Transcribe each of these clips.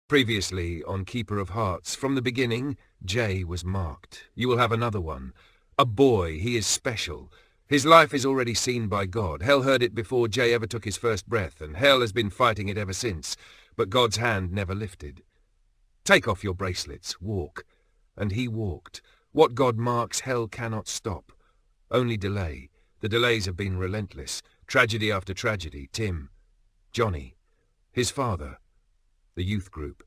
Previously on Keeper of Hearts, from the beginning, Jay was marked. You will have another one. A boy, he is special. His life is already seen by God. Hell heard it before Jay ever took his first breath, and hell has been fighting it ever since, but God's hand never lifted. Take off your bracelets, walk. And he walked. What God marks, hell cannot stop. Only delay. The delays have been relentless. Tragedy after tragedy. Tim. Johnny. His father. The youth group.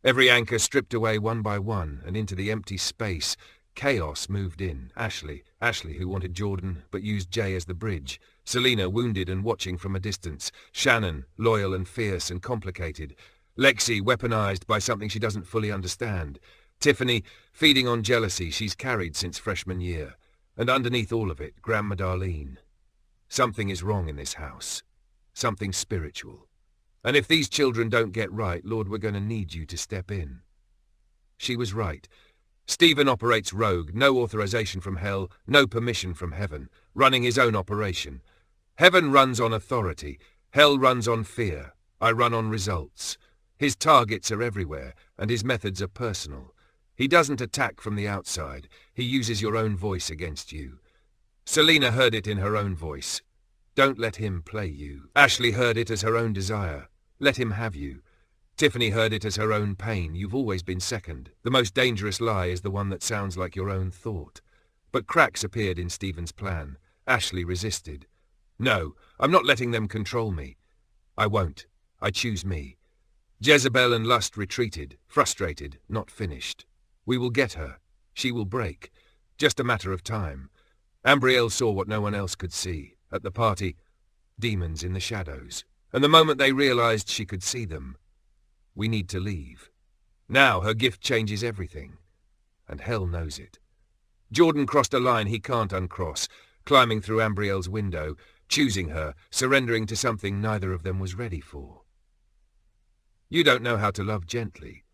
Every anchor stripped away one by one, and into the empty space, chaos moved in. Ashley, who wanted Jordan, but used Jay as the bridge. Selena, wounded and watching from a distance. Shannon, loyal and fierce and complicated. Lexi, weaponized by something she doesn't fully understand. Tiffany, feeding on jealousy she's carried since freshman year. And underneath all of it, Grandma Darlene. Something is wrong in this house. Something spiritual. And if these children don't get right, Lord, we're going to need you to step in. She was right. Stephen operates rogue, no authorization from hell, no permission from heaven, running his own operation. Heaven runs on authority, hell runs on fear, I run on results. His targets are everywhere, and his methods are personal. He doesn't attack from the outside, he uses your own voice against you. Selena heard it in her own voice. Don't let him play you. Ashley heard it as her own desire. Let him have you. Tiffany heard it as her own pain. You've always been second. The most dangerous lie is the one that sounds like your own thought. But cracks appeared in Stephen's plan. Ashley resisted. No, I'm not letting them control me. I won't. I choose me. Jezebel and Lust retreated, frustrated, not finished. We will get her. She will break. Just a matter of time. Ambryelle saw what no one else could see. At the party, demons in the shadows. And the moment they realized she could see them, we need to leave. Now her gift changes everything. And hell knows it. Jordan crossed a line he can't uncross, climbing through Ambryelle's window, choosing her, surrendering to something neither of them was ready for. You don't know how to love gently.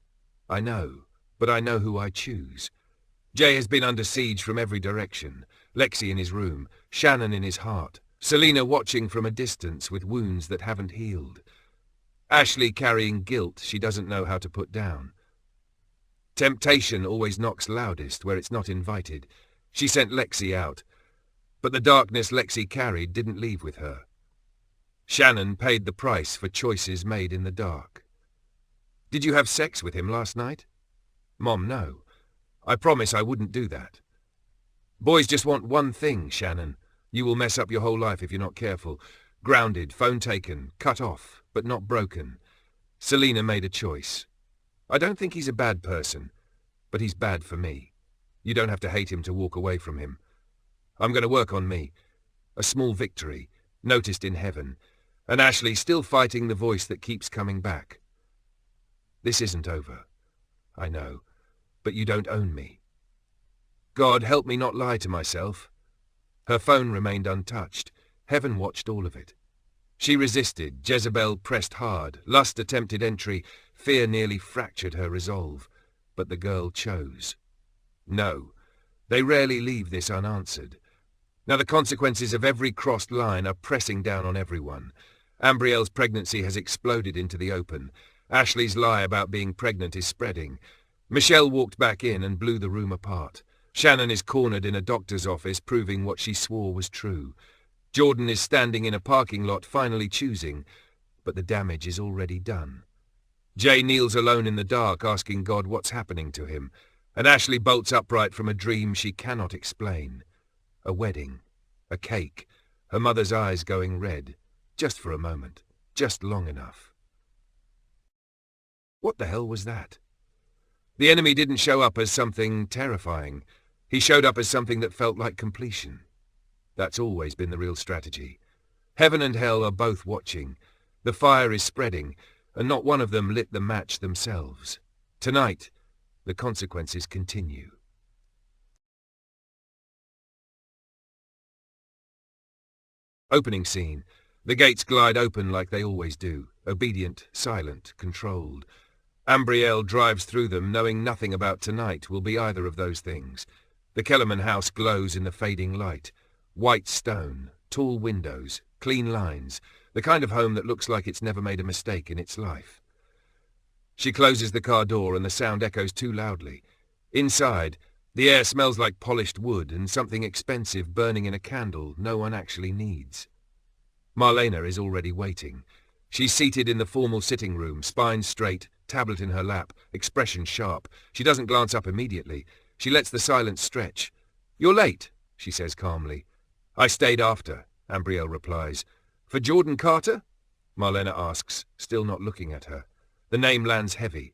I know, but I know who I choose. Jay has been under siege from every direction. Lexi in his room, Shannon in his heart. Selena watching from a distance with wounds that haven't healed. Ashley carrying guilt she doesn't know how to put down. Temptation always knocks loudest where it's not invited. She sent Lexi out, but the darkness Lexi carried didn't leave with her. Shannon paid the price for choices made in the dark. Did you have sex with him last night? Mom, no. I promise I wouldn't do that. Boys just want one thing, Shannon. You will mess up your whole life if you're not careful. Grounded, phone taken, cut off, but not broken. Selena made a choice. I don't think he's a bad person, but he's bad for me. You don't have to hate him to walk away from him. I'm going to work on me. A small victory, noticed in heaven, and Ashley still fighting the voice that keeps coming back. This isn't over. I know, but you don't own me. God, help me not lie to myself. Her phone remained untouched. Heaven watched all of it. She resisted. Jezebel pressed hard. Lust attempted entry. Fear nearly fractured her resolve. But the girl chose. No, they rarely leave this unanswered. Now the consequences of every crossed line are pressing down on everyone. Ambryelle's pregnancy has exploded into the open. Ashley's lie about being pregnant is spreading. Michelle walked back in and blew the room apart. Shannon is cornered in a doctor's office, proving what she swore was true. Jordan is standing in a parking lot, finally choosing, but the damage is already done. Jay kneels alone in the dark, asking God what's happening to him, and Ashley bolts upright from a dream she cannot explain. A wedding, a cake, her mother's eyes going red, just for a moment, just long enough. What the hell was that? The enemy didn't show up as something terrifying. He showed up as something that felt like completion. That's always been the real strategy. Heaven and hell are both watching. The fire is spreading, and not one of them lit the match themselves. Tonight, the consequences continue. Opening scene. The gates glide open like they always do, obedient, silent, controlled. Ambryelle drives through them, knowing nothing about tonight will be either of those things. The Kellerman house glows in the fading light. White stone, tall windows, clean lines, the kind of home that looks like it's never made a mistake in its life. She closes the car door and the sound echoes too loudly. Inside, the air smells like polished wood and something expensive burning in a candle no one actually needs. Marlena is already waiting. She's seated in the formal sitting room, spine straight, tablet in her lap, expression sharp. She doesn't glance up immediately. She lets the silence stretch. "You're late," she says calmly. "I stayed after," Ambryelle replies. "For Jordan Carter?" Marlena asks, still not looking at her. The name lands heavy.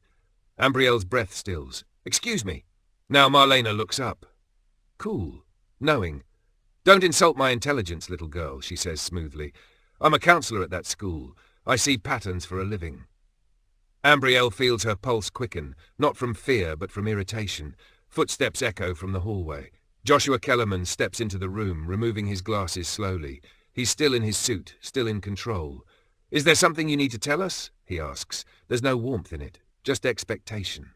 Ambryelle's breath stills. "Excuse me." Now Marlena looks up. Cool. Knowing. "Don't insult my intelligence, little girl," she says smoothly. "I'm a counselor at that school. I see patterns for a living." Ambryelle feels her pulse quicken, not from fear but from irritation. Footsteps echo from the hallway. Joshua Kellerman steps into the room, removing his glasses slowly. He's still in his suit, still in control. "Is there something you need to tell us?" he asks. There's no warmth in it, just expectation.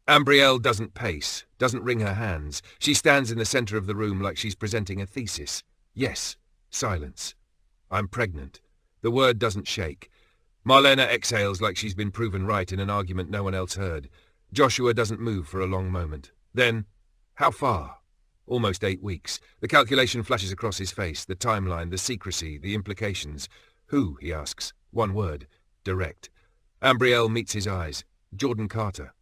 Ambryelle doesn't pace, doesn't wring her hands. She stands in the center of the room like she's presenting a thesis. Yes. Silence. "I'm pregnant." The word doesn't shake. Marlena exhales like she's been proven right in an argument no one else heard. Joshua doesn't move for a long moment. Then, "How far?" "Almost 8 weeks. The calculation flashes across his face, the timeline, the secrecy, the implications. "Who?" he asks. One word. Direct. Ambryelle meets his eyes. "Jordan Carter."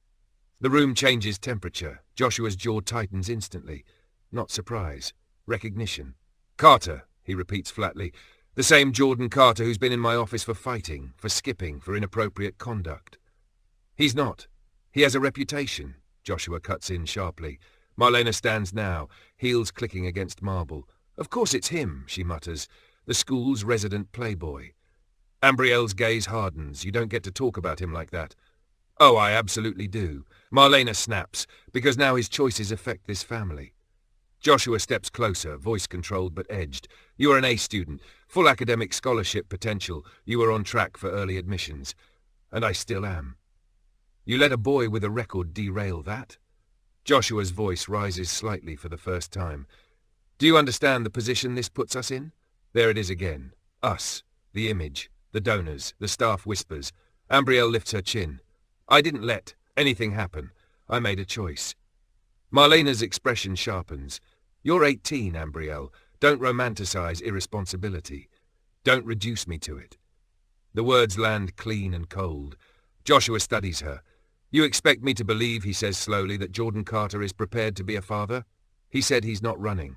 The room changes temperature. Joshua's jaw tightens instantly. Not surprise. Recognition. "Carter," he repeats flatly. "The same Jordan Carter who's been in my office for fighting, for skipping, for inappropriate conduct." "He's not. He has a reputation," Joshua cuts in sharply. Marlena stands now, heels clicking against marble. "Of course it's him," she mutters. "The school's resident playboy." Ambryelle's gaze hardens. "You don't get to talk about him like that." "Oh, I absolutely do." Marlena snaps, because now his choices affect this family. Joshua steps closer, voice controlled but edged. "You are an A student, full academic scholarship potential. You were on track for early admissions. And I still am. You let a boy with a record derail that?" Joshua's voice rises slightly for the first time. "Do you understand the position this puts us in?" There it is again. Us. The image. The donors. The staff whispers. Ambryelle lifts her chin. "I didn't let anything happen. I made a choice." Marlena's expression sharpens. "You're 18, Ambryelle. Don't romanticize irresponsibility. Don't reduce me to it." The words land clean and cold. Joshua studies her. "You expect me to believe," he says slowly, "that Jordan Carter is prepared to be a father? He said he's not running."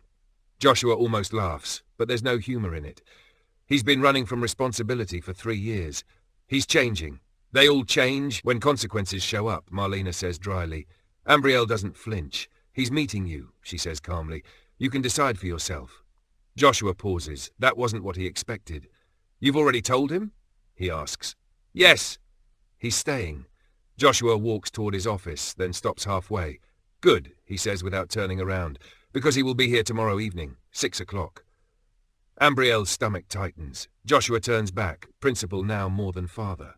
Joshua almost laughs, but there's no humor in it. "He's been running from responsibility for 3 years. He's changing. They all change when consequences show up," Marlena says dryly. Ambryelle doesn't flinch. "He's meeting you," she says calmly. "You can decide for yourself." Joshua pauses. That wasn't what he expected. "You've already told him?" he asks. "Yes." "He's staying." Joshua walks toward his office, then stops halfway. "Good," he says without turning around, "because he will be here tomorrow evening, 6 o'clock. Ambryelle's stomach tightens. Joshua turns back, principal now more than father.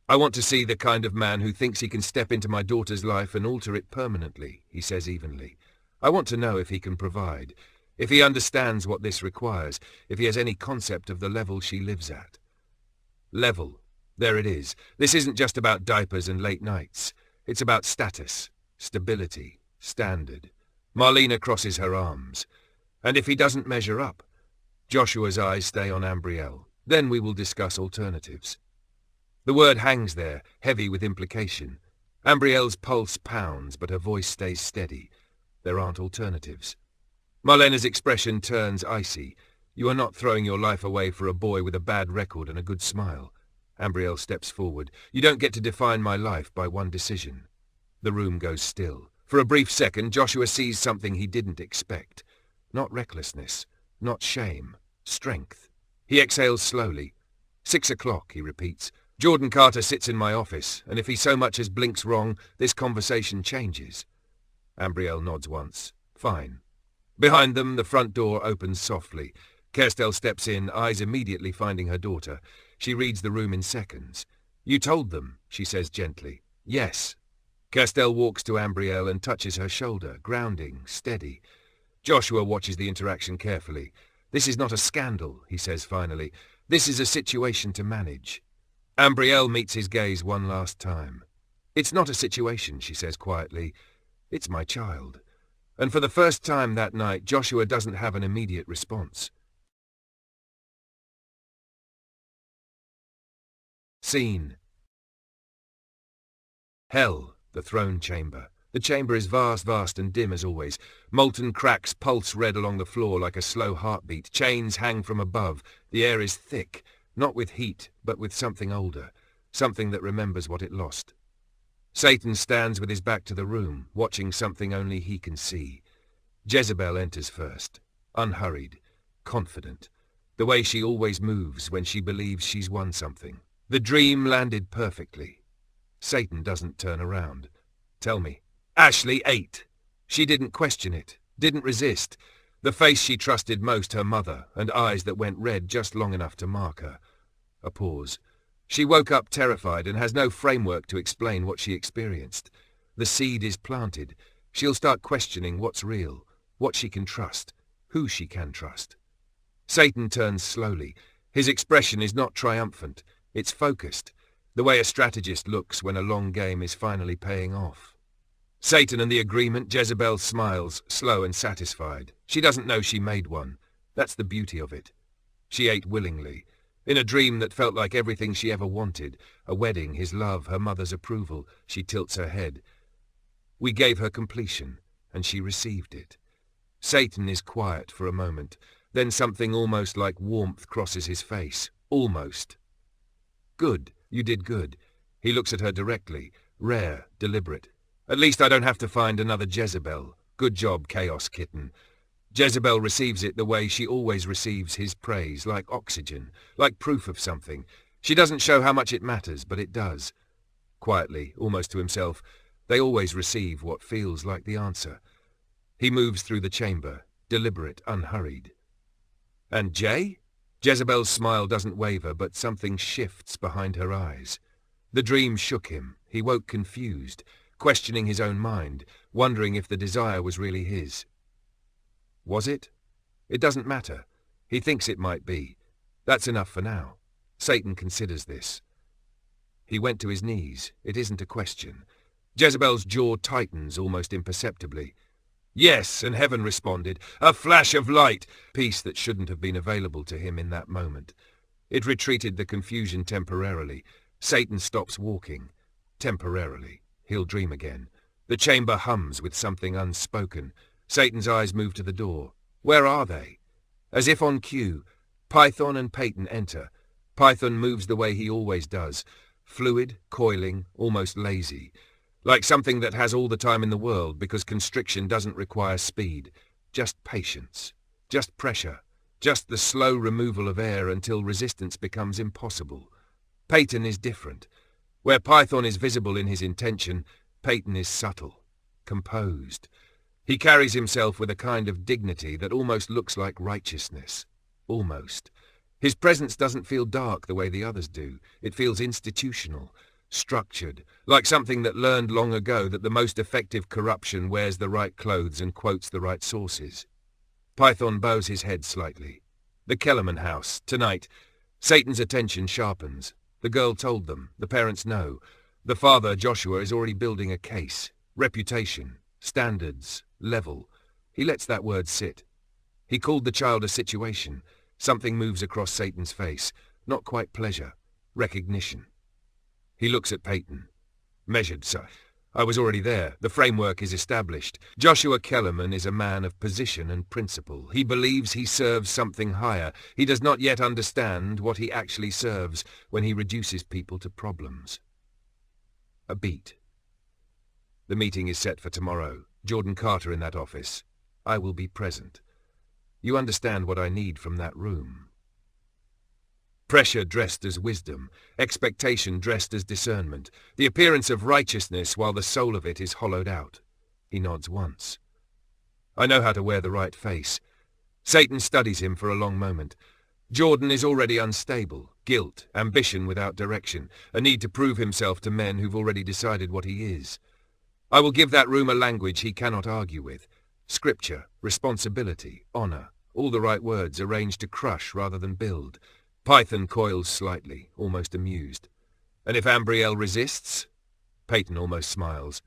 "I want to see the kind of man who thinks he can step into my daughter's life and alter it permanently," he says evenly. "I want to know if he can provide, if he understands what this requires, if he has any concept of the level she lives at." Level. There it is. This isn't just about diapers and late nights. It's about status, stability, standard. Marlena crosses her arms. "And if he doesn't measure up?" Joshua's eyes stay on Ambryelle. "Then we will discuss alternatives." The word hangs there, heavy with implication. Ambryelle's pulse pounds, but her voice stays steady. There aren't alternatives. Marlena's expression turns icy. "You are not throwing your life away for a boy with a bad record and a good smile." Ambryelle steps forward. "You don't get to define my life by one decision." The room goes still. For a brief second, Joshua sees something he didn't expect. Not recklessness, not shame, strength. He exhales slowly. 6 o'clock, he repeats. "Jordan Carter sits in my office, and if he so much as blinks wrong, this conversation changes." Ambryelle nods once. "Fine." Behind them, the front door opens softly. Kerstel steps in, eyes immediately finding her daughter. She reads the room in seconds. "You told them," she says gently. "Yes." Kerstel walks to Ambryelle and touches her shoulder, grounding, steady. Joshua watches the interaction carefully. "This is not a scandal," he says finally. "This is a situation to manage." Ambryelle meets his gaze one last time. "It's not a situation," she says quietly. "It's my child." And for the first time that night, Joshua doesn't have an immediate response. Scene: Hell, the throne chamber. The chamber is vast and dim as always. Molten cracks pulse red along the floor like a slow heartbeat. Chains hang from above. The air is thick, not with heat, but with something older, something that remembers what it lost. Satan stands with his back to the room, watching something only he can see. Jezebel enters first, unhurried, confident, the way she always moves when she believes she's won something. The dream landed perfectly. Satan doesn't turn around. Tell me. Ashley ate. She didn't question it, didn't resist. The face she trusted most, her mother, and eyes that went red just long enough to mark her. A pause. She woke up terrified and has no framework to explain what she experienced. The seed is planted. She'll start questioning what's real, what she can trust, who she can trust. Satan turns slowly. His expression is not triumphant. It's focused, the way a strategist looks when a long game is finally paying off. Satan and the agreement. Jezebel smiles, slow and satisfied. She doesn't know she made one. That's the beauty of it. She ate willingly, in a dream that felt like everything she ever wanted. A wedding, his love, her mother's approval. She tilts her head. We gave her completion, and she received it. Satan is quiet for a moment. Then something almost like warmth crosses his face. Almost. Good, you did good. He looks at her directly, rare, deliberate. At least I don't have to find another Jezebel. Good job, Chaos Kitten. Jezebel receives it the way she always receives his praise, like oxygen, like proof of something. She doesn't show how much it matters, but it does. Quietly, almost to himself, they always receive what feels like the answer. He moves through the chamber, deliberate, unhurried. And Jay? Jezebel's smile doesn't waver, but something shifts behind her eyes. The dream shook him. He woke confused, questioning his own mind, wondering if the desire was really his. Was it? It doesn't matter. He thinks it might be. That's enough for now. Satan considers this. He went to his knees. It isn't a question. Jezebel's jaw tightens almost imperceptibly. Yes, and heaven responded. A flash of light. Peace that shouldn't have been available to him in that moment. It retreated the confusion temporarily. Satan stops walking. Temporarily. He'll dream again. The chamber hums with something unspoken. Satan's eyes move to the door. Where are they? As if on cue, Python and Peyton enter. Python moves the way he always does. Fluid, coiling, almost lazy. Like something that has all the time in the world because constriction doesn't require speed. Just patience. Just pressure. Just the slow removal of air until resistance becomes impossible. Peyton is different. Where Python is visible in his intention, Peyton is subtle, composed. He carries himself with a kind of dignity that almost looks like righteousness. Almost. His presence doesn't feel dark the way the others do. It feels institutional, structured, like something that learned long ago that the most effective corruption wears the right clothes and quotes the right sources. Python bows his head slightly. The Kellerman house, tonight. Satan's attention sharpens. The girl told them. The parents know. The father, Joshua, is already building a case. Reputation. Standards. Level. He lets that word sit. He called the child a situation. Something moves across Satan's face. Not quite pleasure. Recognition. He looks at Peyton. Measured, sir. I was already there. The framework is established. Joshua Kellerman is a man of position and principle. He believes he serves something higher. He does not yet understand what he actually serves when he reduces people to problems. A beat. The meeting is set for tomorrow. Jordan Carter in that office. I will be present. You understand what I need from that room. Pressure dressed as wisdom, expectation dressed as discernment, the appearance of righteousness while the soul of it is hollowed out. He nods once. I know how to wear the right face. Satan studies him for a long moment. Jordan is already unstable, guilt, ambition without direction, a need to prove himself to men who've already decided what he is. I will give that room a language he cannot argue with. Scripture, responsibility, honor, all the right words arranged to crush rather than build. Python coils slightly, almost amused. And if Ambryelle resists? Peyton almost smiles.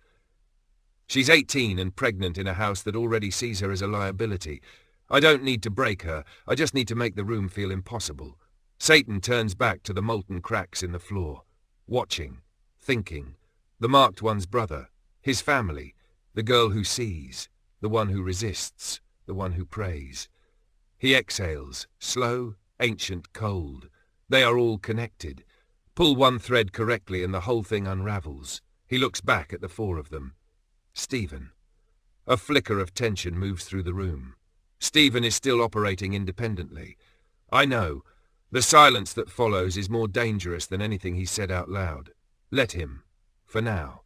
She's 18 and pregnant in a house that already sees her as a liability. I don't need to break her, I just need to make the room feel impossible. Satan turns back to the molten cracks in the floor, watching, thinking, the marked one's brother, his family, the girl who sees, the one who resists, the one who prays. He exhales, slow, ancient, cold. They are all connected. Pull one thread correctly and the whole thing unravels. He looks back at the four of them. Stephen. A flicker of tension moves through the room. Stephen is still operating independently. I know. The silence that follows is more dangerous than anything he said out loud. Let him. For now.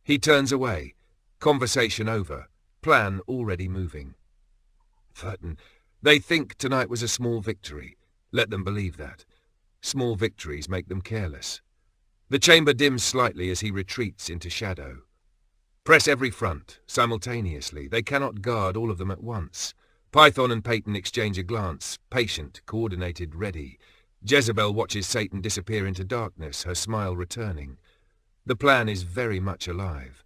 He turns away. Conversation over. Plan already moving. Thurton. They think tonight was a small victory. Let them believe that. Small victories make them careless. The chamber dims slightly as he retreats into shadow. Press every front, simultaneously. They cannot guard all of them at once. Python and Peyton exchange a glance, patient, coordinated, ready. Jezebel watches Satan disappear into darkness, her smile returning. The plan is very much alive.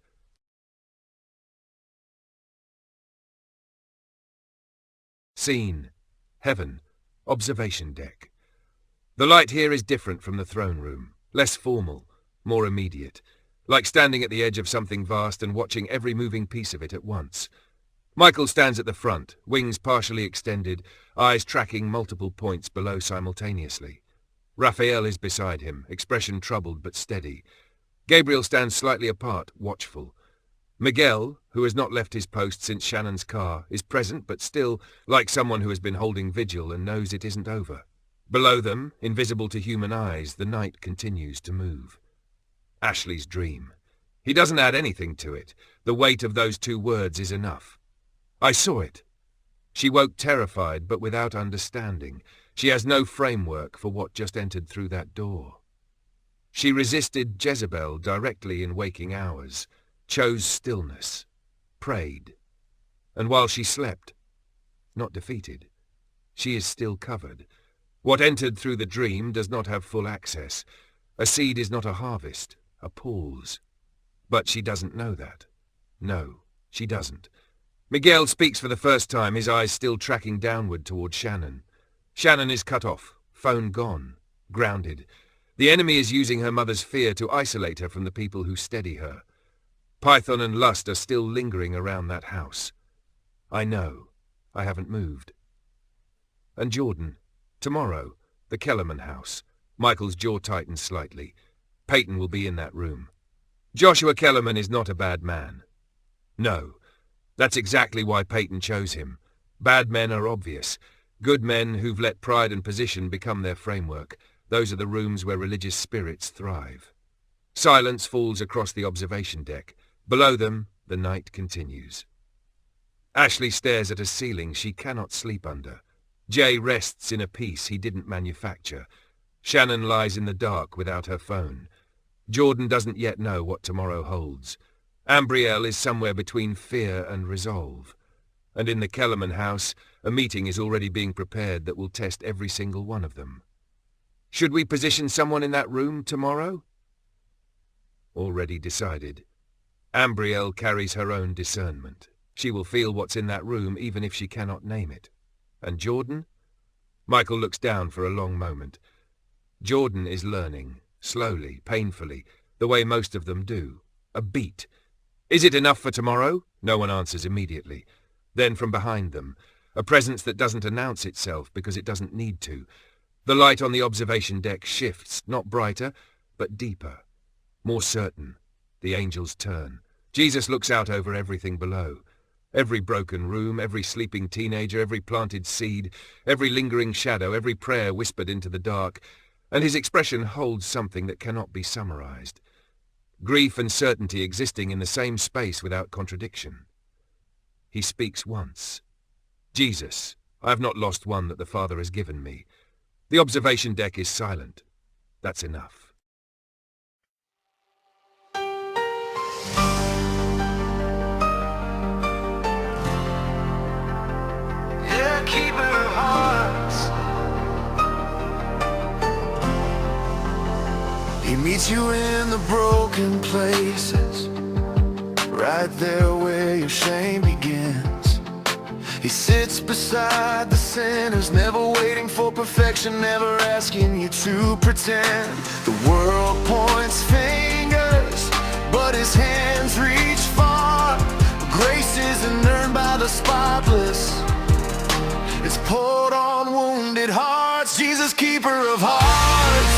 Scene. Heaven. Observation deck. The light here is different from the throne room. Less formal, more immediate. Like standing at the edge of something vast and watching every moving piece of it at once. Michael stands at the front, wings partially extended, eyes tracking multiple points below simultaneously. Raphael is beside him, expression troubled but steady. Gabriel stands slightly apart, watchful. Miguel, who has not left his post since Shannon's car, is present but still like someone who has been holding vigil and knows it isn't over. Below them, invisible to human eyes, the night continues to move. Ashley's dream. He doesn't add anything to it. The weight of those two words is enough. I saw it. She woke terrified but without understanding. She has no framework for what just entered through that door. She resisted Jezebel directly in waking hours, chose stillness, prayed. And while she slept, not defeated, she is still covered. What entered through the dream does not have full access. A seed is not a harvest, a pause. But she doesn't know that. No, she doesn't. Miguel speaks for the first time, his eyes still tracking downward toward Shannon. Shannon is cut off, phone gone, grounded. The enemy is using her mother's fear to isolate her from the people who steady her. Python and Lust are still lingering around that house. I know. I haven't moved. And Jordan. Tomorrow, the Kellerman house. Michael's jaw tightens slightly. Peyton will be in that room. Joshua Kellerman is not a bad man. No. That's exactly why Peyton chose him. Bad men are obvious. Good men who've let pride and position become their framework. Those are the rooms where religious spirits thrive. Silence falls across the observation deck. Below them, the night continues. Ashley stares at a ceiling she cannot sleep under. Jay rests in a peace he didn't manufacture. Shannon lies in the dark without her phone. Jordan doesn't yet know what tomorrow holds. Ambryelle is somewhere between fear and resolve. And in the Kellerman house, a meeting is already being prepared that will test every single one of them. Should we position someone in that room tomorrow? Already decided. Ambryelle carries her own discernment. She will feel what's in that room even if she cannot name it. And Jordan? Michael looks down for a long moment. Jordan is learning, slowly, painfully, the way most of them do. A beat. Is it enough for tomorrow? No one answers immediately. Then from behind them, a presence that doesn't announce itself because it doesn't need to. The light on the observation deck shifts, not brighter, but deeper. More certain. The angels turn. Jesus looks out over everything below. Every broken room, every sleeping teenager, every planted seed, every lingering shadow, every prayer whispered into the dark, and his expression holds something that cannot be summarized. Grief and certainty existing in the same space without contradiction. He speaks once. Jesus, I have not lost one that the Father has given me. The observation deck is silent. That's enough. He meets you in the broken places, right there where your shame begins. He sits beside the sinners, never waiting for perfection, never asking you to pretend. The world points fingers, but his hands reach far. Grace isn't earned by the spotless, it's poured on wounded hearts. Jesus, keeper of hearts,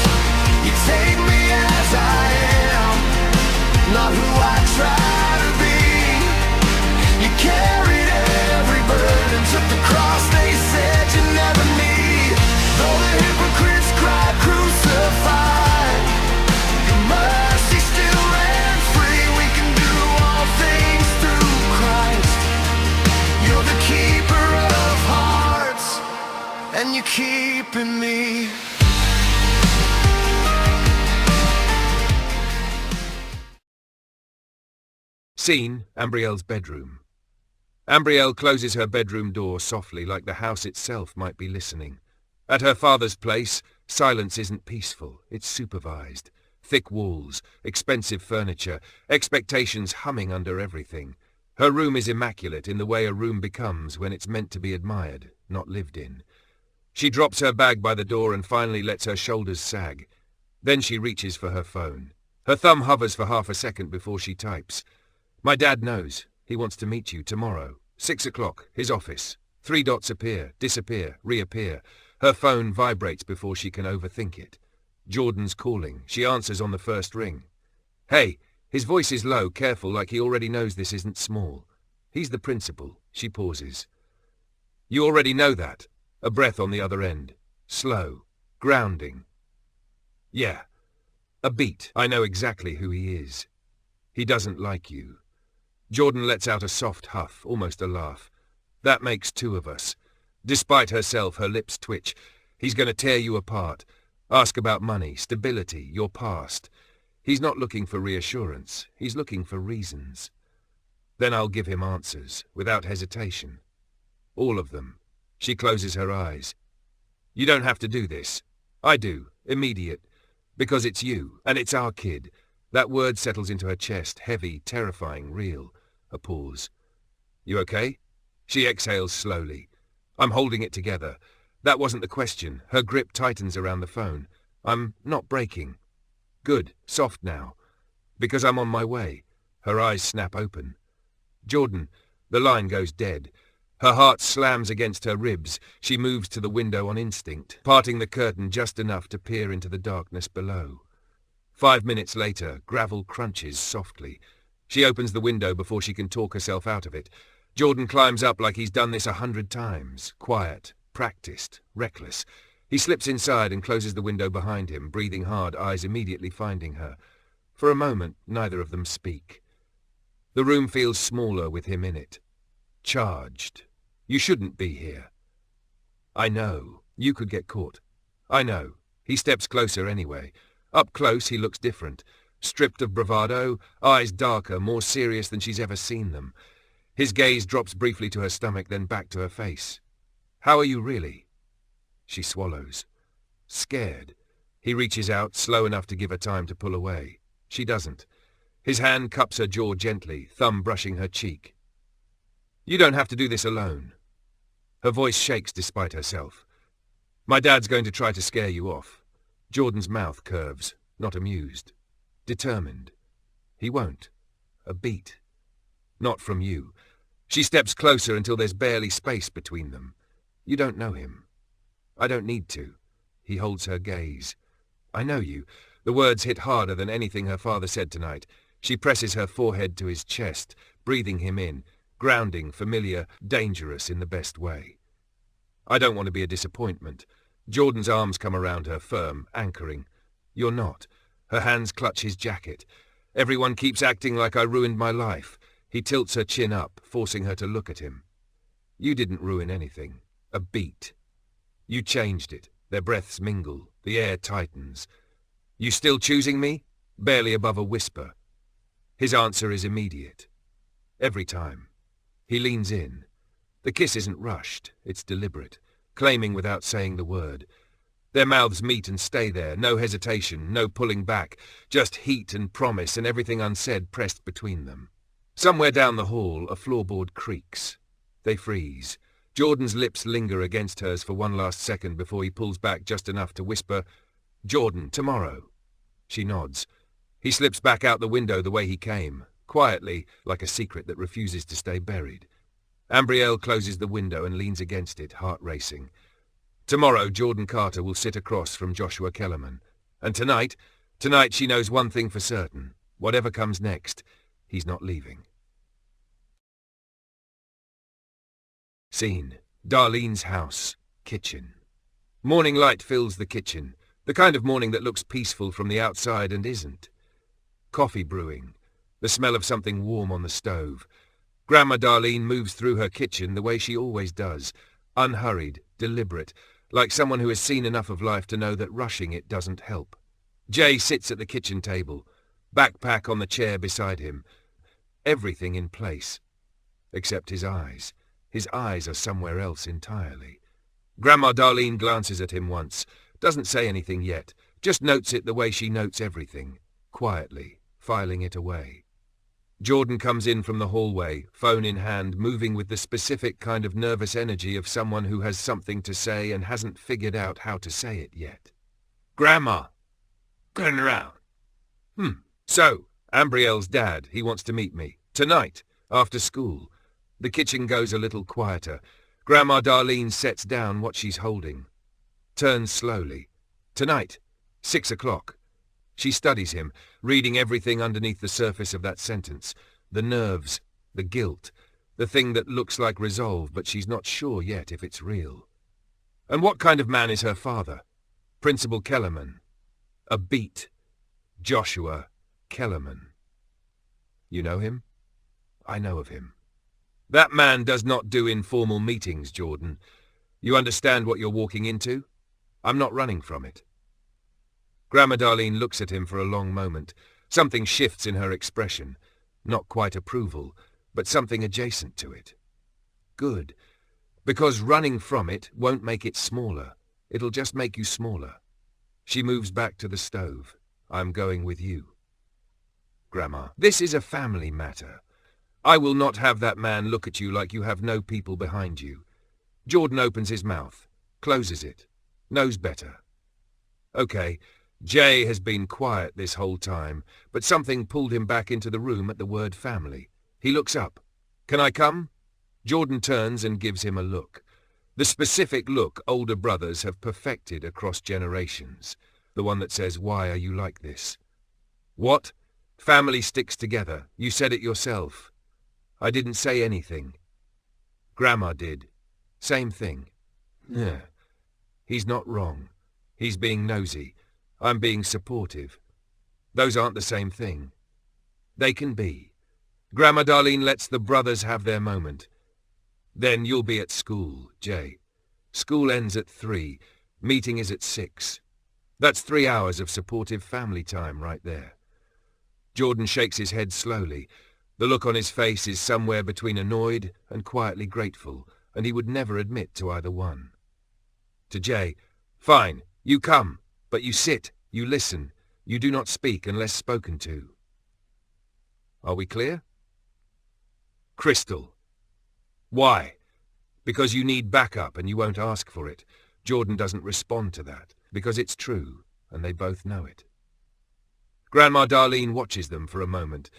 you take me as I am, not who I try to be. You carried every burden, took the cross they said you never need. Though the hypocrites cried crucified, your mercy still ran free. We can do all things through Christ. You're the keeper of hearts, and you're keeping me. Scene, Ambryelle's bedroom. Ambryelle closes her bedroom door softly, like the house itself might be listening. At her father's place, silence isn't peaceful, it's supervised. Thick walls, expensive furniture, expectations humming under everything. Her room is immaculate in the way a room becomes when it's meant to be admired, not lived in. She drops her bag by the door and finally lets her shoulders sag. Then she reaches for her phone. Her thumb hovers for half a second before she types. My dad knows. He wants to meet you tomorrow. 6 o'clock, his office. 3 dots appear, disappear, reappear. Her phone vibrates before she can overthink it. Jordan's calling. She answers on the first ring. Hey, his voice is low, careful, like he already knows this isn't small. He's the principal. She pauses. You already know that. A breath on the other end. Slow. Grounding. Yeah. A beat. I know exactly who he is. He doesn't like you. Jordan lets out a soft huff, almost a laugh. That makes 2 of us. Despite herself, her lips twitch. He's going to tear you apart. Ask about money, stability, your past. He's not looking for reassurance. He's looking for reasons. Then I'll give him answers, without hesitation. All of them. She closes her eyes. You don't have to do this. I do. Immediate. Because it's you, and it's our kid. That word settles into her chest, heavy, terrifying, real. A pause. You okay? She exhales slowly. I'm holding it together. That wasn't the question. Her grip tightens around the phone. I'm not breaking. Good. Soft now. Because I'm on my way. Her eyes snap open. Jordan. The line goes dead. Her heart slams against her ribs. She moves to the window on instinct, parting the curtain just enough to peer into the darkness below. 5 minutes later, gravel crunches softly. She opens the window before she can talk herself out of it. Jordan climbs up like he's done this 100 times. Quiet, practiced, reckless. He slips inside and closes the window behind him, breathing hard, eyes immediately finding her. For a moment, neither of them speak. The room feels smaller with him in it. Charged. You shouldn't be here. I know. You could get caught. I know. He steps closer anyway. Up close, he looks different. Stripped of bravado, eyes darker, more serious than she's ever seen them. His gaze drops briefly to her stomach, then back to her face. How are you really? She swallows. Scared. He reaches out, slow enough to give her time to pull away. She doesn't. His hand cups her jaw gently, thumb brushing her cheek. You don't have to do this alone. Her voice shakes despite herself. My dad's going to try to scare you off. Jordan's mouth curves, not amused. Determined. He won't. A beat. Not from you. She steps closer until there's barely space between them. You don't know him. I don't need to. He holds her gaze. I know you. The words hit harder than anything her father said tonight. She presses her forehead to his chest, breathing him in, grounding, familiar, dangerous in the best way. I don't want to be a disappointment. Jordan's arms come around her, firm, anchoring. You're not. Her hands clutch his jacket. Everyone keeps acting like I ruined my life. He tilts her chin up, forcing her to look at him. You didn't ruin anything. A beat. You changed it. Their breaths mingle. The air tightens. You still choosing me? Barely above a whisper. His answer is immediate. Every time. He leans in. The kiss isn't rushed. It's deliberate, claiming without saying the word. Their mouths meet and stay there, no hesitation, no pulling back, just heat and promise and everything unsaid pressed between them. Somewhere down the hall, a floorboard creaks. They freeze. Jordan's lips linger against hers for one last second before he pulls back just enough to whisper, "Jordan, tomorrow." She nods. He slips back out the window the way he came, quietly, like a secret that refuses to stay buried. Ambryelle closes the window and leans against it, heart racing. Tomorrow, Jordan Carter will sit across from Joshua Kellerman. And tonight she knows one thing for certain. Whatever comes next, he's not leaving. Scene: Darlene's house, kitchen. Morning light fills the kitchen, the kind of morning that looks peaceful from the outside and isn't. Coffee brewing, the smell of something warm on the stove. Grandma Darlene moves through her kitchen the way she always does, unhurried, deliberate, like someone who has seen enough of life to know that rushing it doesn't help. Jay sits at the kitchen table, backpack on the chair beside him. Everything in place. Except his eyes. His eyes are somewhere else entirely. Grandma Darlene glances at him once, doesn't say anything yet, just notes it the way she notes everything, quietly, filing it away. Jordan comes in from the hallway, phone in hand, moving with the specific kind of nervous energy of someone who has something to say and hasn't figured out how to say it yet. "Grandma!" "Turn around." So, Ambryelle's dad, he wants to meet me. Tonight, after school. The kitchen goes a little quieter. Grandma Darlene sets down what she's holding. Turns slowly. Tonight, 6 o'clock. She studies him, reading everything underneath the surface of that sentence. The nerves, the guilt, the thing that looks like resolve, but she's not sure yet if it's real. And what kind of man is her father? Principal Kellerman. A beat. Joshua Kellerman. You know him? I know of him. That man does not do informal meetings, Jordan. You understand what you're walking into? I'm not running from it. Grandma Darlene looks at him for a long moment. Something shifts in her expression. Not quite approval, but something adjacent to it. Good. Because running from it won't make it smaller. It'll just make you smaller. She moves back to the stove. I'm going with you. Grandma, this is a family matter. I will not have that man look at you like you have no people behind you. Jordan opens his mouth, closes it, knows better. Okay, Jay has been quiet this whole time, but something pulled him back into the room at the word family. He looks up. Can I come? Jordan turns and gives him a look. The specific look older brothers have perfected across generations. The one that says, "Why are you like this?" What? Family sticks together. You said it yourself. I didn't say anything. Grandma did. Same thing. Yeah. He's not wrong. He's being nosy. I'm being supportive. Those aren't the same thing. They can be. Grandma Darlene lets the brothers have their moment. Then you'll be at school, Jay. School ends at 3. Meeting is at 6. That's 3 hours of supportive family time right there. Jordan shakes his head slowly. The look on his face is somewhere between annoyed and quietly grateful, and he would never admit to either one. To Jay, "Fine, you come, but you sit, you listen, you do not speak unless spoken to." Are we clear? Crystal. Why? Because you need backup and you won't ask for it. Jordan doesn't respond to that, because it's true, and they both know it. Grandma Darlene watches them for a moment.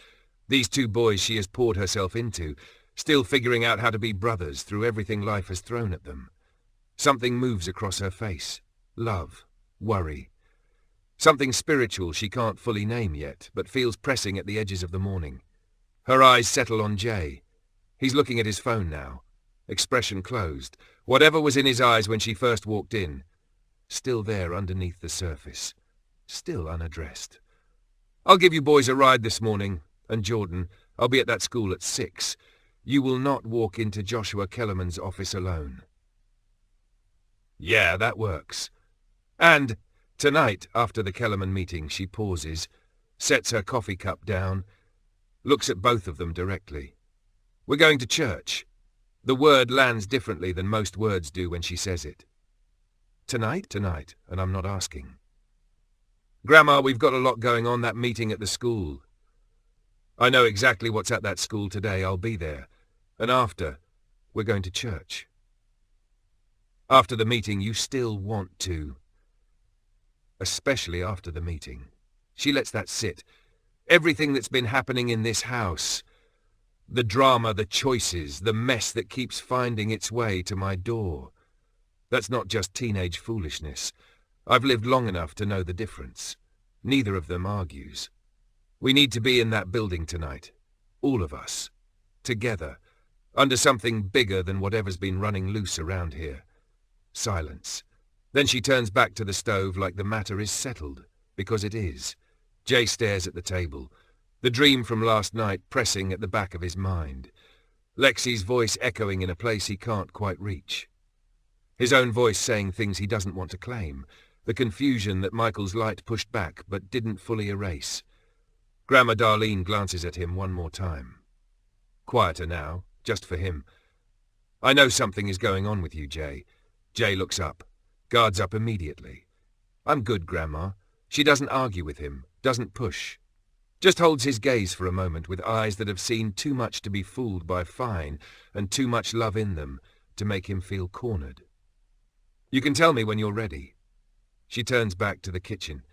These two boys she has poured herself into, still figuring out how to be brothers through everything life has thrown at them. Something moves across her face. Love. Worry. Something spiritual she can't fully name yet, but feels pressing at the edges of the morning. Her eyes settle on Jay. He's looking at his phone now. Expression closed. Whatever was in his eyes when she first walked in, still there underneath the surface. Still unaddressed. "I'll give you boys a ride this morning. And Jordan, I'll be at that school at 6. You will not walk into Joshua Kellerman's office alone." Yeah, that works. And tonight, after the Kellerman meeting, she pauses, sets her coffee cup down, looks at both of them directly. "We're going to church." The word lands differently than most words do when she says it. Tonight? Tonight, and I'm not asking. Grandma, we've got a lot going on, that meeting at the school. I know exactly what's at that school today. I'll be there. And after, we're going to church. After the meeting, you still want to. Especially after the meeting. She lets that sit. Everything that's been happening in this house. The drama, the choices, the mess that keeps finding its way to my door. That's not just teenage foolishness. I've lived long enough to know the difference. Neither of them argues. We need to be in that building tonight. All of us. Together. Under something bigger than whatever's been running loose around here. Silence. Then she turns back to the stove like the matter is settled. Because it is. Jay stares at the table. The dream from last night pressing at the back of his mind. Lexi's voice echoing in a place he can't quite reach. His own voice saying things he doesn't want to claim. The confusion that Michael's light pushed back but didn't fully erase. Grandma Darlene glances at him one more time. Quieter now, just for him. I know something is going on with you, Jay. Jay looks up. Guards up immediately. I'm good, Grandma. She doesn't argue with him, doesn't push. Just holds his gaze for a moment with eyes that have seen too much to be fooled by fine and too much love in them to make him feel cornered. You can tell me when you're ready. She turns back to the kitchen.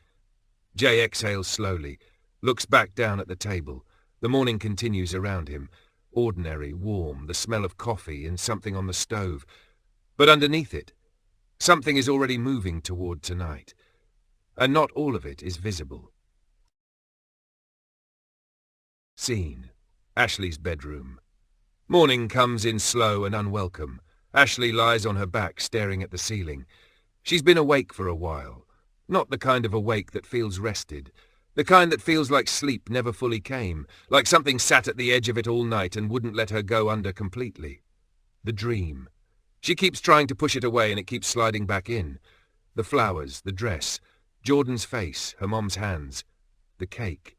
Jay exhales slowly, looks back down at the table. The morning continues around him. Ordinary, warm, the smell of coffee and something on the stove. But underneath it, something is already moving toward tonight. And not all of it is visible. Scene. Ashley's bedroom. Morning comes in slow and unwelcome. Ashley lies on her back staring at the ceiling. She's been awake for a while. Not the kind of awake that feels rested. The kind that feels like sleep never fully came, like something sat at the edge of it all night and wouldn't let her go under completely. The dream. She keeps trying to push it away and it keeps sliding back in. The flowers, the dress, Jordan's face, her mom's hands, the cake.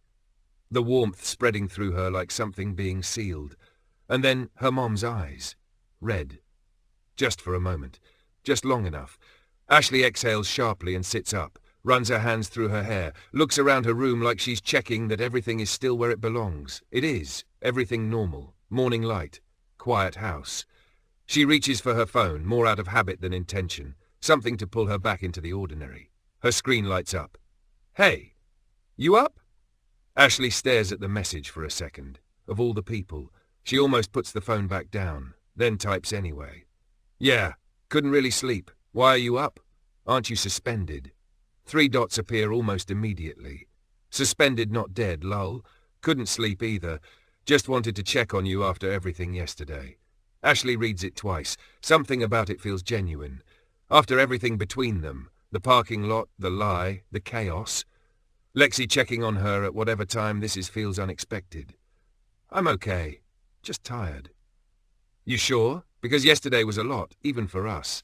The warmth spreading through her like something being sealed. And then her mom's eyes. Red. Just for a moment. Just long enough. Ashley exhales sharply and sits up, runs her hands through her hair, looks around her room like she's checking that everything is still where it belongs. It is. Everything normal. Morning light. Quiet house. She reaches for her phone, more out of habit than intention. Something to pull her back into the ordinary. Her screen lights up. Hey! You up? Ashley stares at the message for a second. Of all the people, she almost puts the phone back down, then types anyway. Yeah, couldn't really sleep. Why are you up? Aren't you suspended? 3 dots appear almost immediately. Suspended, not dead, lol. Couldn't sleep either. Just wanted to check on you after everything yesterday. Ashley reads it twice. Something about it feels genuine. After everything between them, the parking lot, the lie, the chaos. Lexi checking on her at whatever time this feels unexpected. I'm okay. Just tired. You sure? Because yesterday was a lot, even for us.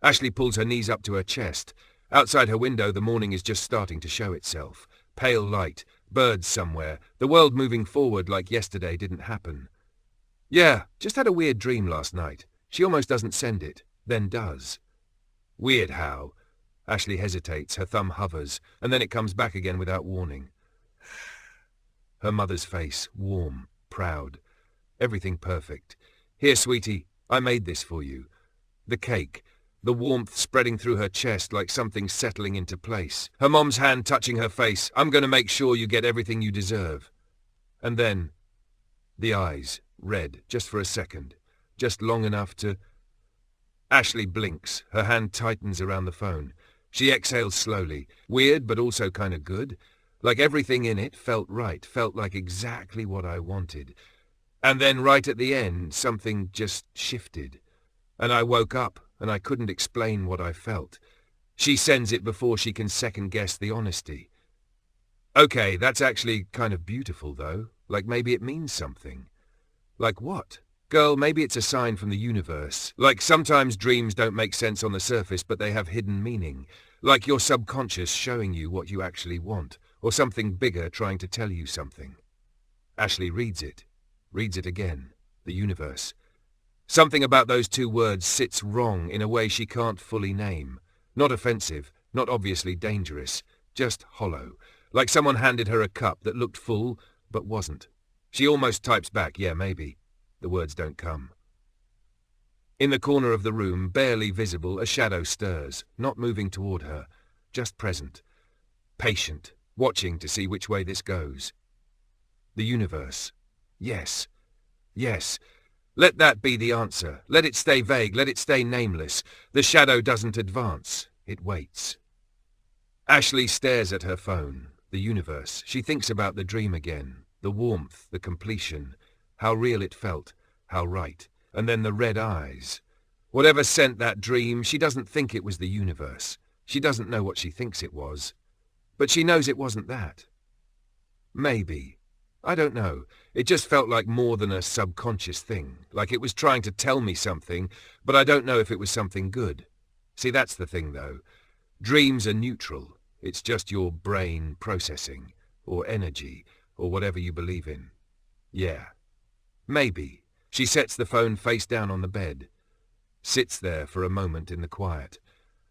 Ashley pulls her knees up to her chest. Outside her window, the morning is just starting to show itself. Pale light, birds somewhere, the world moving forward like yesterday didn't happen. Yeah, just had a weird dream last night. She almost doesn't send it, then does. Weird how? Ashley hesitates, her thumb hovers, and then it comes back again without warning. Her mother's face, warm, proud. Everything perfect. Here, sweetie, I made this for you. The cake, the warmth spreading through her chest like something settling into place. Her mom's hand touching her face. I'm going to make sure you get everything you deserve. And then, the eyes, red, just for a second. Just long enough to... Ashley blinks. Her hand tightens around the phone. She exhales slowly. Weird, but also kind of good. Like everything in it felt right, felt like exactly what I wanted. And then right at the end, something just shifted. And I woke up, and I couldn't explain what I felt. She sends it before she can second-guess the honesty. Okay, that's actually kind of beautiful, though. Like maybe it means something. Like what? Girl, maybe it's a sign from the universe. Like sometimes dreams don't make sense on the surface, but they have hidden meaning. Like your subconscious showing you what you actually want, or something bigger trying to tell you something. Ashley reads it again. The universe. Something about those 2 words sits wrong in a way she can't fully name. Not offensive, not obviously dangerous, just hollow, like someone handed her a cup that looked full, but wasn't. She almost types back, yeah, maybe. The words don't come. In the corner of the room, barely visible, a shadow stirs, not moving toward her, just present. Patient, watching to see which way this goes. The universe. Yes. Yes. Let that be the answer. Let it stay vague. Let it stay nameless. The shadow doesn't advance. It waits. Ashley stares at her phone. The universe. She thinks about the dream again. The warmth, the completion. How real it felt. How right. And then the red eyes. Whatever sent that dream, she doesn't think it was the universe. She doesn't know what she thinks it was. But she knows it wasn't that. Maybe. I don't know. It just felt like more than a subconscious thing, like it was trying to tell me something, but I don't know if it was something good. See, that's the thing, though. Dreams are neutral. It's just your brain processing, or energy, or whatever you believe in. Yeah. Maybe. She sets the phone face down on the bed. Sits there for a moment in the quiet.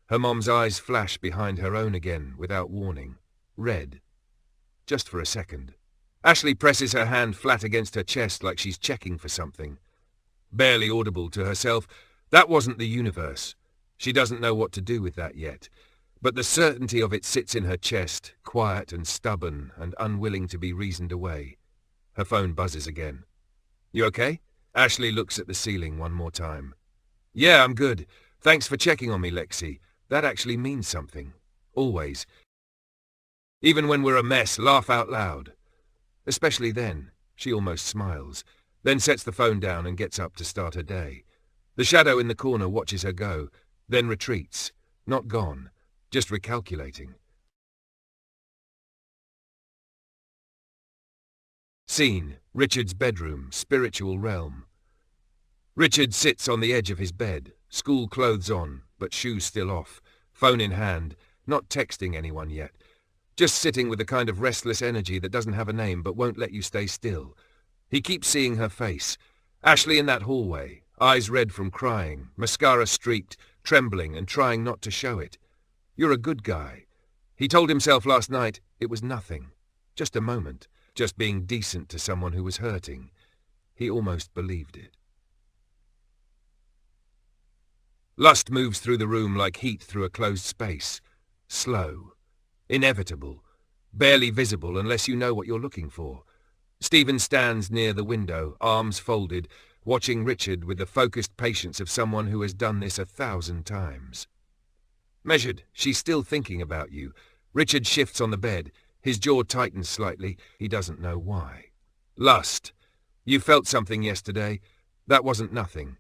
Her mom's eyes flash behind her own again, without warning. Red. Just for a second. Ashley presses her hand flat against her chest like she's checking for something. Barely audible to herself, that wasn't the universe. She doesn't know what to do with that yet. But the certainty of it sits in her chest, quiet and stubborn and unwilling to be reasoned away. Her phone buzzes again. You okay? Ashley looks at the ceiling one more time. Yeah, I'm good. Thanks for checking on me, Lexi. That actually means something. Always. Even when we're a mess, laugh out loud. Especially then. She almost smiles, then sets the phone down and gets up to start her day. The shadow in the corner watches her go, then retreats. Not gone, just recalculating. Scene: Richard's bedroom, spiritual realm. Richard sits on the edge of his bed, school clothes on, but shoes still off, phone in hand, not texting anyone yet. Just sitting with the kind of restless energy that doesn't have a name but won't let you stay still. He keeps seeing her face. Ashley in that hallway, eyes red from crying, mascara streaked, trembling and trying not to show it. You're a good guy. He told himself last night it was nothing. Just a moment. Just being decent to someone who was hurting. He almost believed it. Lust moves through the room like heat through a closed space. Slow. Inevitable. Barely visible unless you know what you're looking for. Stephen stands near the window, arms folded, watching Richard with the focused patience of someone who has done this 1,000 times. Measured, she's still thinking about you. Richard shifts on the bed. His jaw tightens slightly. He doesn't know why. Lust. You felt something yesterday. That wasn't nothing.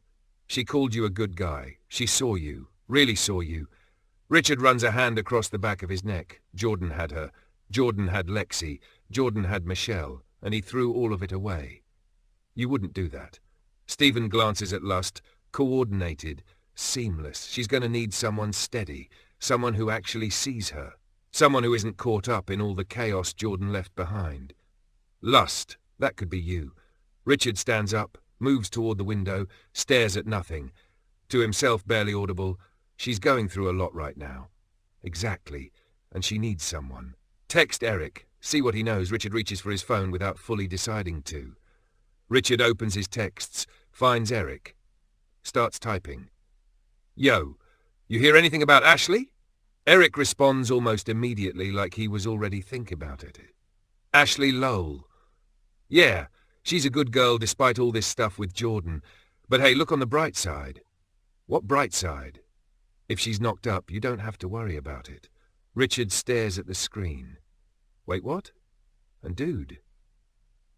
She called you a good guy. She saw you. Really saw you. Richard runs a hand across the back of his neck. Jordan had her. Jordan had Lexi. Jordan had Michelle. And he threw all of it away. You wouldn't do that. Stephen glances at Lust. Coordinated. Seamless. She's going to need someone steady. Someone who actually sees her. Someone who isn't caught up in all the chaos Jordan left behind. Lust. That could be you. Richard stands up, moves toward the window, stares at nothing. To himself, barely audible, she's going through a lot right now. Exactly. And she needs someone. Text Eric. See what he knows. Richard reaches for his phone without fully deciding to. Richard opens his texts, finds Eric. Starts typing. Yo, you hear anything about Ashley? Eric responds almost immediately like he was already thinking about it. Ashley Lowell. Yeah, she's a good girl despite all this stuff with Jordan. But hey, look on the bright side. What bright side? If she's knocked up, you don't have to worry about it. Richard stares at the screen. Wait, what? And dude.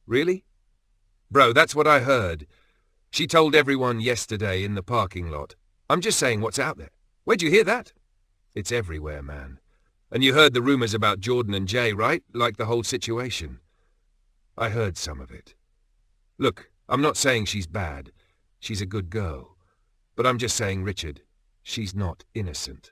Really? Bro, that's what I heard. She told everyone yesterday in the parking lot. I'm just saying what's out there. Where'd you hear that? It's everywhere, man. And you heard the rumors about Jordan and Jay, right? Like the whole situation. I heard some of it. Look, I'm not saying she's bad. She's a good girl. But I'm just saying, Richard, she's not innocent.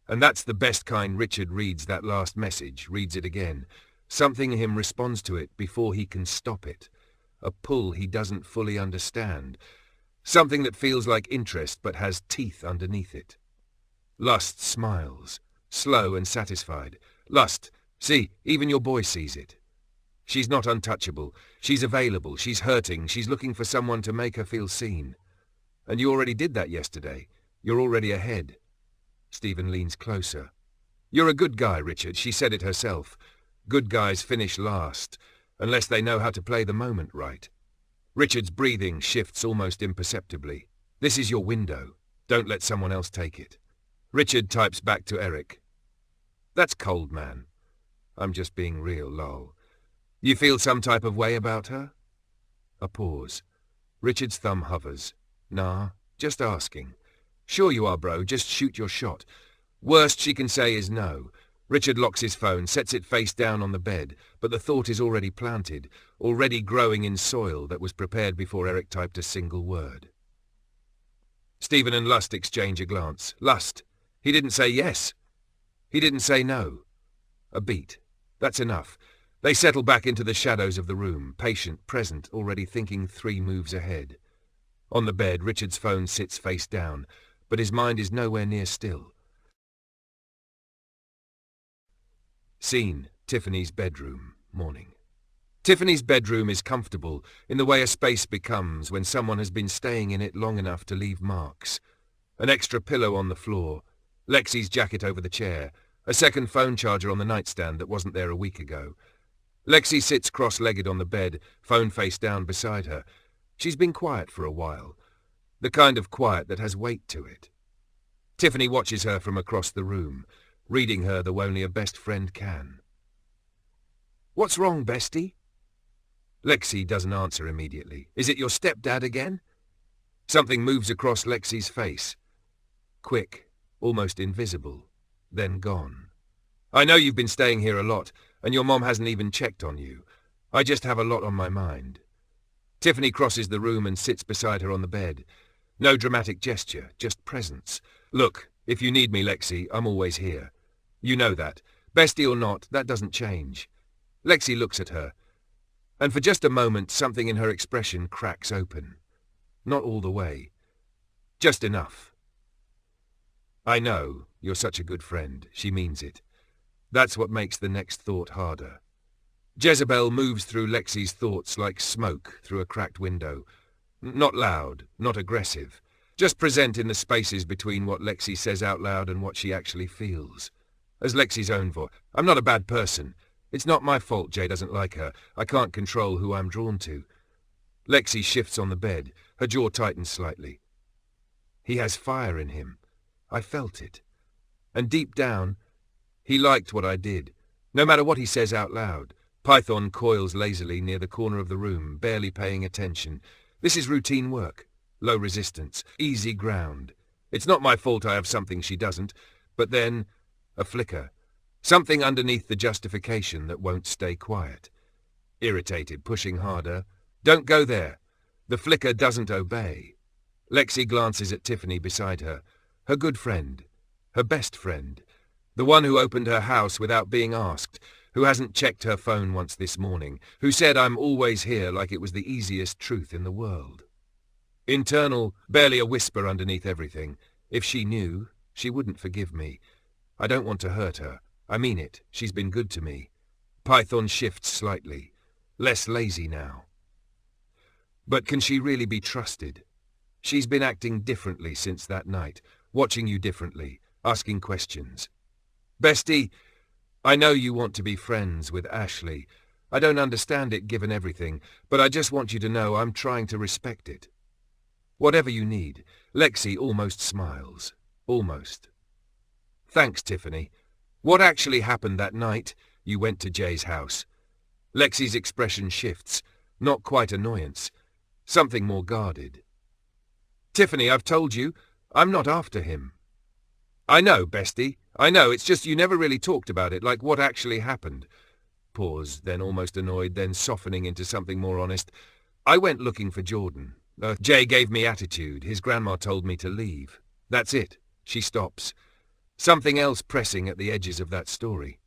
And that's the best kind. Richard reads that last message, reads it again. Something in him responds to it before he can stop it. A pull he doesn't fully understand. Something that feels like interest but has teeth underneath it. Lust smiles, slow and satisfied. Lust, see, even your boy sees it. She's not untouchable. She's available. She's hurting. She's looking for someone to make her feel seen. And you already did that yesterday. You're already ahead. Stephen leans closer. You're a good guy, Richard. She said it herself. Good guys finish last, unless they know how to play the moment right. Richard's breathing shifts almost imperceptibly. This is your window. Don't let someone else take it. Richard types back to Eric. That's cold, man. I'm just being real, lol. You feel some type of way about her? A pause. Richard's thumb hovers. Nah, just asking. Sure you are, bro. Just shoot your shot. Worst she can say is no. Richard locks his phone, sets it face down on the bed, but the thought is already planted, already growing in soil that was prepared before Eric typed a single word. Stephen and Lust exchange a glance. Lust. He didn't say yes. He didn't say no. A beat. That's enough. They settle back into the shadows of the room, patient, present, already thinking 3 moves ahead. On the bed, Richard's phone sits face down, but his mind is nowhere near still. Scene, Tiffany's bedroom, morning. Tiffany's bedroom is comfortable in the way a space becomes when someone has been staying in it long enough to leave marks. An extra pillow on the floor, Lexi's jacket over the chair, a second phone charger on the nightstand that wasn't there a week ago. Lexi sits cross-legged on the bed, phone face down beside her. She's been quiet for a while, the kind of quiet that has weight to it. Tiffany watches her from across the room, reading her the way only a best friend can. What's wrong, bestie? Lexi doesn't answer immediately. Is it your stepdad again? Something moves across Lexi's face. Quick, almost invisible, then gone. I know you've been staying here a lot, and your mom hasn't even checked on you. I just have a lot on my mind. Tiffany crosses the room and sits beside her on the bed. No dramatic gesture, just presence. Look, if you need me, Lexi, I'm always here. You know that. Bestie or not, that doesn't change. Lexi looks at her, and for just a moment something in her expression cracks open. Not all the way. Just enough. I know, you're such a good friend. She means it. That's what makes the next thought harder. Jezebel moves through Lexi's thoughts like smoke through a cracked window. Not loud, not aggressive. Just present in the spaces between what Lexi says out loud and what she actually feels. As Lexi's own voice. I'm not a bad person. It's not my fault Jay doesn't like her. I can't control who I'm drawn to. Lexi shifts on the bed. Her jaw tightens slightly. He has fire in him. I felt it. And deep down, he liked what I did. No matter what he says out loud. Python coils lazily near the corner of the room, barely paying attention. This is routine work. Low resistance. Easy ground. It's not my fault I have something she doesn't. But then, a flicker. Something underneath the justification that won't stay quiet. Irritated, pushing harder. Don't go there. The flicker doesn't obey. Lexi glances at Tiffany beside her. Her good friend. Her best friend. The one who opened her house without being asked. Who hasn't checked her phone once this morning. Who said I'm always here like it was the easiest truth in the world. Internal, barely a whisper underneath everything. If she knew, she wouldn't forgive me. I don't want to hurt her. I mean it. She's been good to me. Python shifts slightly. Less lazy now. But can she really be trusted? She's been acting differently since that night. Watching you differently. Asking questions. Bestie, I know you want to be friends with Ashley. I don't understand it given everything, but I just want you to know I'm trying to respect it. Whatever you need. Lexi almost smiles. Almost. Thanks, Tiffany. What actually happened that night you went to Jay's house? Lexi's expression shifts. Not quite annoyance. Something more guarded. Tiffany, I've told you, I'm not after him. I know, bestie. I know, it's just you never really talked about it, like what actually happened. Pause, then almost annoyed, then softening into something more honest. I went looking for Jordan. Jay gave me attitude. His grandma told me to leave. That's it. She stops. Something else pressing at the edges of that story.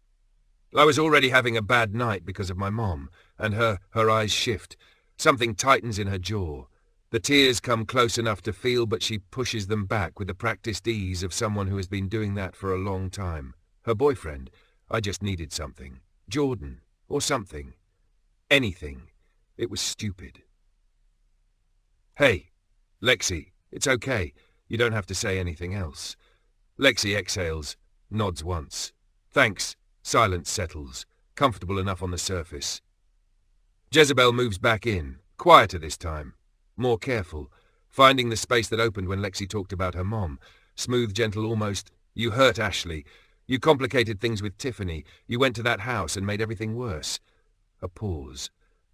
I was already having a bad night because of my mom, and her eyes shift. Something tightens in her jaw. The tears come close enough to feel, but she pushes them back with the practiced ease of someone who has been doing that for a long time. Her boyfriend. I just needed something. Jordan. Or something. Anything. It was stupid. Hey, Lexi, it's okay. You don't have to say anything else. Lexi exhales, nods once. Thanks. Silence settles, comfortable enough on the surface. Jezebel moves back in, quieter this time, more careful, finding the space that opened when Lexi talked about her mom. Smooth, gentle, almost. You hurt Ashley. You complicated things with Tiffany. You went to that house and made everything worse. A pause.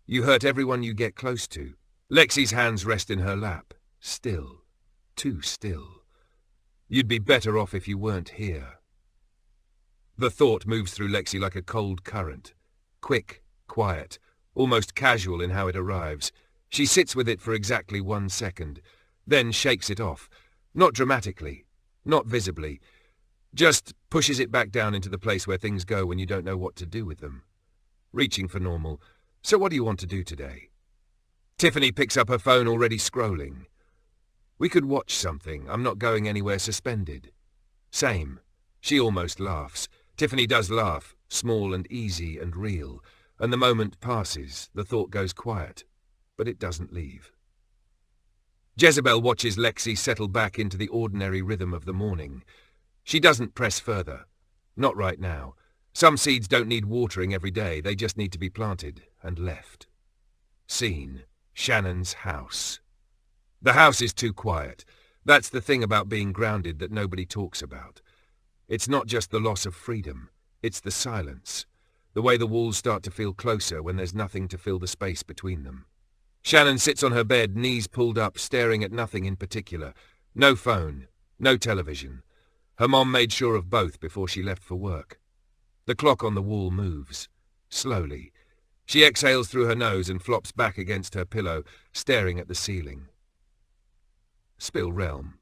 You hurt everyone you get close to. Lexi's hands rest in her lap. Still. Too still. You'd be better off if you weren't here. The thought moves through Lexi like a cold current. Quick, quiet, almost casual in how it arrives. She sits with it for exactly 1 second, then shakes it off. Not dramatically, not visibly. Just pushes it back down into the place where things go when you don't know what to do with them. Reaching for normal. So what do you want to do today? Tiffany picks up her phone, already scrolling. We could watch something. I'm not going anywhere suspended. Same. She almost laughs. Tiffany does laugh, small and easy and real, and the moment passes, the thought goes quiet, but it doesn't leave. Jezebel watches Lexi settle back into the ordinary rhythm of the morning. She doesn't press further. Not right now. Some seeds don't need watering every day, they just need to be planted and left. Scene: Shannon's house. The house is too quiet. That's the thing about being grounded that nobody talks about. It's not just the loss of freedom, it's the silence. The way the walls start to feel closer when there's nothing to fill the space between them. Shannon sits on her bed, knees pulled up, staring at nothing in particular. No phone, no television. Her mom made sure of both before she left for work. The clock on the wall moves. Slowly. She exhales through her nose and flops back against her pillow, staring at the ceiling. Spill realm.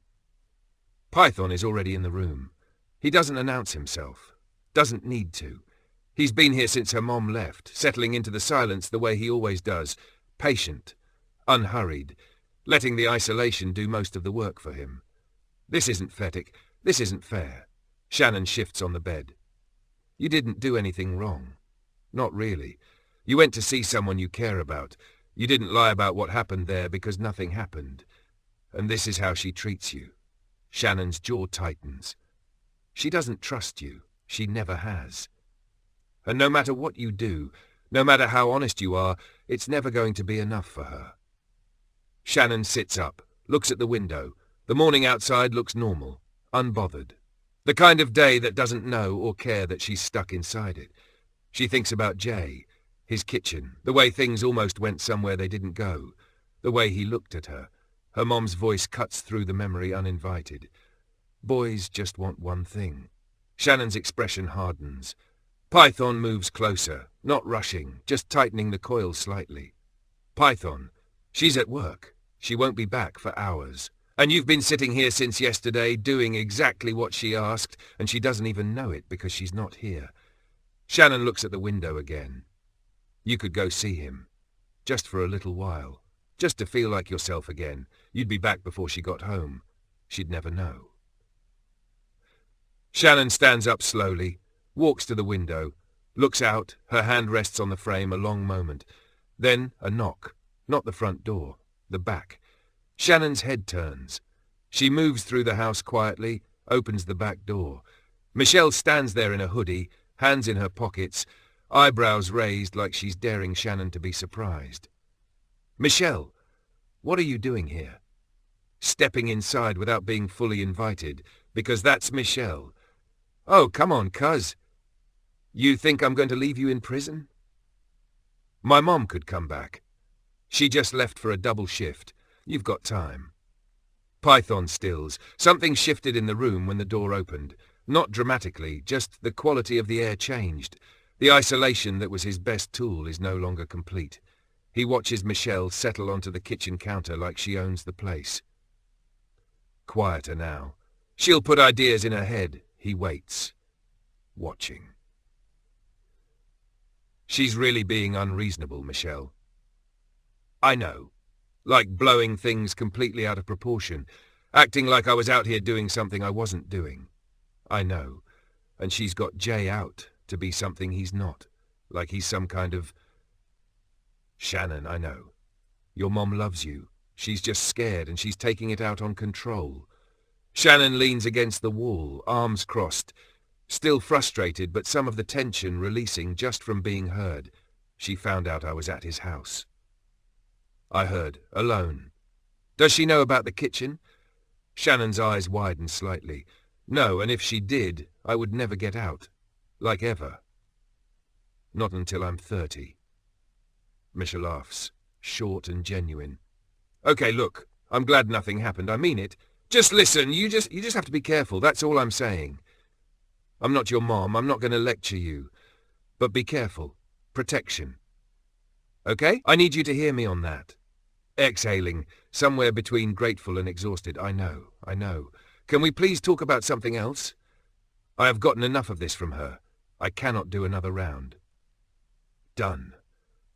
Python is already in the room. He doesn't announce himself. Doesn't need to. He's been here since her mom left, settling into the silence the way he always does. Patient. Unhurried. Letting the isolation do most of the work for him. This isn't Fetic. This isn't fair. Shannon shifts on the bed. You didn't do anything wrong. Not really. You went to see someone you care about. You didn't lie about what happened there because nothing happened. And this is how she treats you. Shannon's jaw tightens. She doesn't trust you. She never has. And no matter what you do, no matter how honest you are, it's never going to be enough for her. Shannon sits up, looks at the window. The morning outside looks normal, unbothered. The kind of day that doesn't know or care that she's stuck inside it. She thinks about Jay, his kitchen, the way things almost went somewhere they didn't go, the way he looked at her. Her mom's voice cuts through the memory uninvited. Boys just want one thing. Shannon's expression hardens. Python moves closer, not rushing, just tightening the coil slightly. Python, she's at work. She won't be back for hours. And you've been sitting here since yesterday, doing exactly what she asked, and she doesn't even know it because she's not here. Shannon looks at the window again. You could go see him. Just for a little while. Just to feel like yourself again. You'd be back before she got home. She'd never know. Shannon stands up slowly, walks to the window, looks out, her hand rests on the frame a long moment. Then a knock. Not the front door, the back. Shannon's head turns. She moves through the house quietly, opens the back door. Michelle stands there in a hoodie, hands in her pockets, eyebrows raised like she's daring Shannon to be surprised. Michelle, what are you doing here? Stepping inside without being fully invited, because that's Michelle. Oh, come on, cuz. You think I'm going to leave you in prison? My mom could come back. She just left for a double shift. You've got time. Python stills. Something shifted in the room when the door opened. Not dramatically, just the quality of the air changed. The isolation that was his best tool is no longer complete. He watches Michelle settle onto the kitchen counter like she owns the place. Quieter now. She'll put ideas in her head. He waits. Watching. She's really being unreasonable, Michelle. I know. like blowing things completely out of proportion, acting like I was out here doing something I wasn't doing. I know, and she's got Jay out to be something he's not, like he's some kind of... Shannon, I know. Your mom loves you. She's just scared and she's taking it out on control. Shannon leans against the wall, arms crossed, still frustrated, but some of the tension releasing just from being heard. She found out I was at his house. I heard, alone. Does she know about the kitchen? Shannon's eyes widen slightly. No, and if she did, I would never get out. Like ever. Not until I'm 30. Misha laughs, short and genuine. Okay, look, I'm glad nothing happened. I mean it. Just listen, you just have to be careful, that's all I'm saying. I'm not your mom, I'm not going to lecture you. But be careful. Protection. Okay? I need you to hear me on that. Exhaling, somewhere between grateful and exhausted. I know. Can we please talk about something else? I have gotten enough of this from her. I cannot do another round. Done.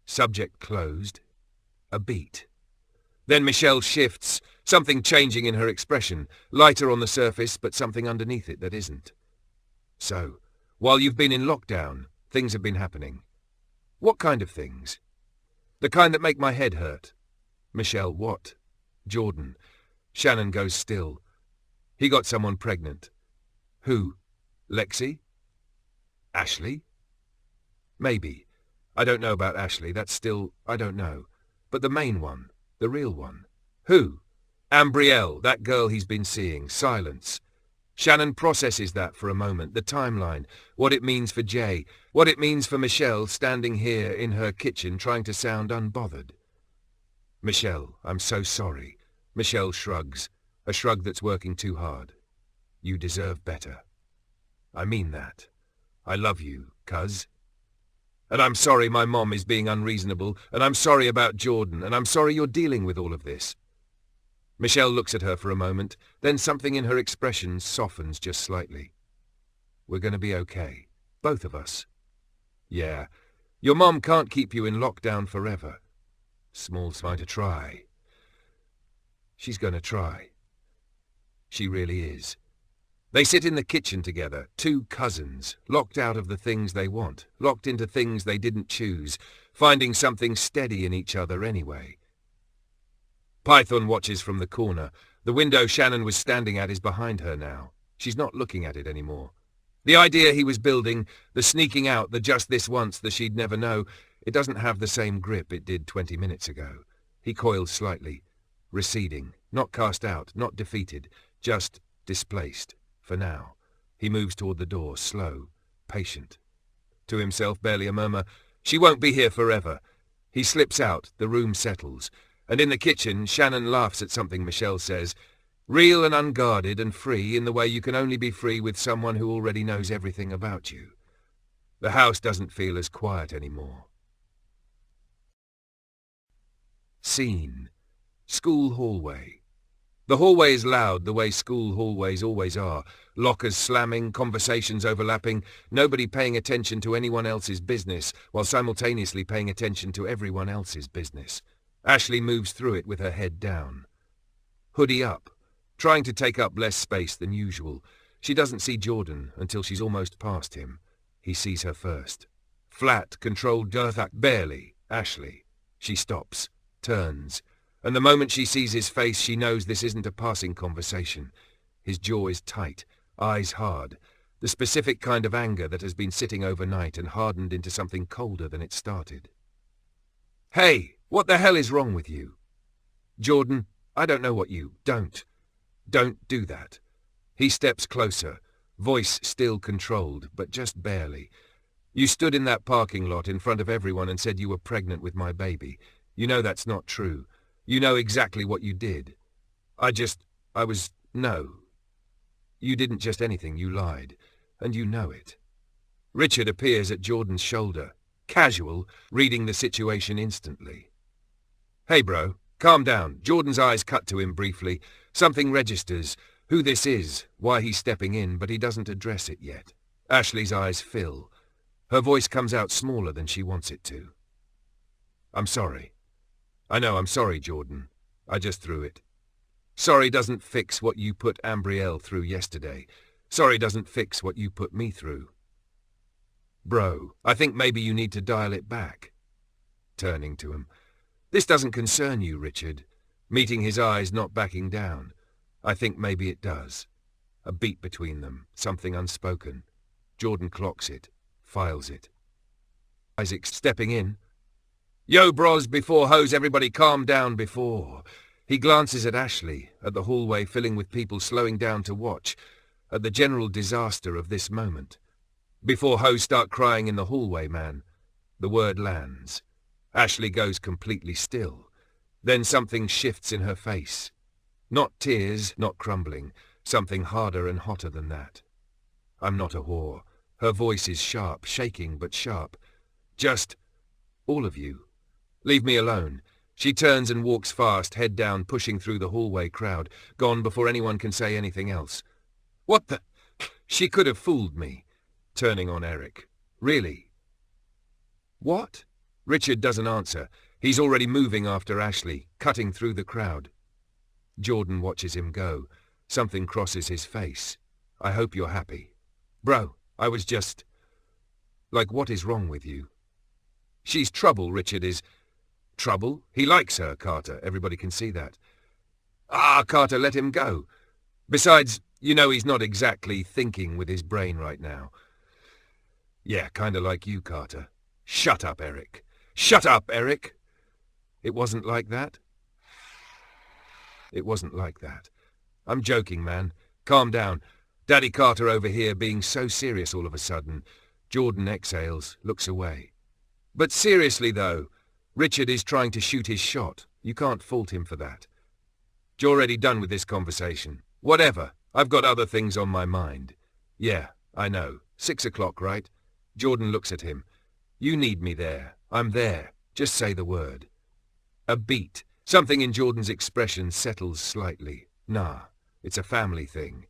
Subject closed. A beat. Then Michelle shifts, something changing in her expression, lighter on the surface, but something underneath it that isn't. So, while you've been in lockdown, things have been happening. What kind of things? The kind that make my head hurt. Michelle, what? Jordan. Shannon goes still. He got someone pregnant. Who? Lexi? Ashley? Maybe. I don't know about Ashley, that's still... I don't know. But the main one, the real one. Who? Ambryelle, that girl he's been seeing. Silence. Shannon processes that for a moment, the timeline, what it means for Jay, what it means for Michelle standing here in her kitchen trying to sound unbothered. Michelle, I'm so sorry. Michelle shrugs, a shrug that's working too hard. You deserve better. I mean that. I love you, cuz. And I'm sorry my mom is being unreasonable, and I'm sorry about Jordan, and I'm sorry you're dealing with all of this. Michelle looks at her for a moment, then something in her expression softens just slightly. We're going to be okay. Both of us. Yeah. Your mom can't keep you in lockdown forever. Small's going to try. She's going to try. She really is. They sit in the kitchen together, two cousins, locked out of the things they want, locked into things they didn't choose, finding something steady in each other anyway. Python watches from the corner. The window Shannon was standing at is behind her now. She's not looking at it anymore. The idea he was building, the sneaking out, the just this once, the she'd never know, it doesn't have the same grip it did 20 minutes ago. He coils slightly, receding, not cast out, not defeated, just displaced. For now. He moves toward the door, slow, patient. To himself, barely a murmur, she won't be here forever. He slips out, the room settles, and in the kitchen, Shannon laughs at something Michelle says, real and unguarded and free in the way you can only be free with someone who already knows everything about you. The house doesn't feel as quiet anymore. Scene. School hallway. The hallway is loud the way school hallways always are. Lockers slamming, conversations overlapping, nobody paying attention to anyone else's business while simultaneously paying attention to everyone else's business. Ashley moves through it with her head down. Hoodie up, trying to take up less space than usual. She doesn't see Jordan until she's almost past him. He sees her first. Flat, controlled girth, barely. Ashley. She stops, turns. And the moment she sees his face, she knows this isn't a passing conversation. His jaw is tight, eyes hard, the specific kind of anger that has been sitting overnight and hardened into something colder than it started. Hey, what the hell is wrong with you? Jordan, I don't know what you... Don't do that. He steps closer, voice still controlled, but just barely. You stood in that parking lot in front of everyone and said you were pregnant with my baby. You know that's not true. You know exactly what you did. No. You didn't just anything, you lied. And you know it. Richard appears at Jordan's shoulder, casual, reading the situation instantly. Hey bro, calm down. Jordan's eyes cut to him briefly. Something registers, who this is, why he's stepping in, but he doesn't address it yet. Ashley's eyes fill. Her voice comes out smaller than she wants it to. I'm sorry. I know, I'm sorry, Jordan. I just threw it. Sorry doesn't fix what you put Ambryelle through yesterday. Sorry doesn't fix what you put me through. Bro, I think maybe you need to dial it back. Turning to him. This doesn't concern you, Richard. Meeting his eyes, not backing down. I think maybe it does. A beat between them, something unspoken. Jordan clocks it, files it. Isaac stepping in. Yo, bros, before hose, everybody calm down before. He glances at Ashley, at the hallway filling with people slowing down to watch, at the general disaster of this moment. Before hose start crying in the hallway, man. The word lands. Ashley goes completely still. Then something shifts in her face. Not tears, not crumbling. Something harder and hotter than that. I'm not a whore. Her voice is sharp, shaking but sharp. Just, all of you. Leave me alone. She turns and walks fast, head down, pushing through the hallway crowd, gone before anyone can say anything else. What the? She could have fooled me. Turning on Eric. Really? What? Richard doesn't answer. He's already moving after Ashley, cutting through the crowd. Jordan watches him go. Something crosses his face. I hope you're happy. Bro, I was just... Like, what is wrong with you? She's trouble, Richard is... Trouble? He likes her, Carter. Everybody can see that. Ah, Carter, let him go. Besides, you know he's not exactly thinking with his brain right now. Yeah, kinda like you, Carter. Shut up, Eric. Shut up, Eric! It wasn't like that? It wasn't like that. I'm joking, man. Calm down. Daddy Carter over here being so serious all of a sudden. Jordan exhales, looks away. But seriously, though, Richard is trying to shoot his shot. You can't fault him for that. You're already done with this conversation. Whatever. I've got other things on my mind. Yeah, I know. 6 o'clock, right? Jordan looks at him. You need me there. I'm there. Just say the word. A beat. Something in Jordan's expression settles slightly. Nah, it's a family thing.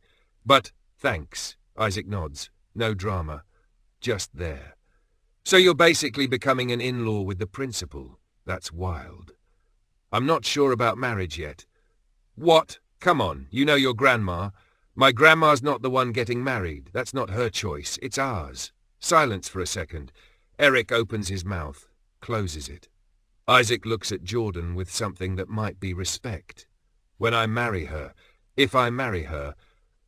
But, thanks. Isaac nods. No drama. Just there. So you're basically becoming an in-law with the principal. That's wild. I'm not sure about marriage yet. What? Come on, you know your grandma. My grandma's not the one getting married. That's not her choice. It's ours. Silence for a second. Eric opens his mouth, closes it. Isaac looks at Jordan with something that might be respect. When I marry her, if I marry her,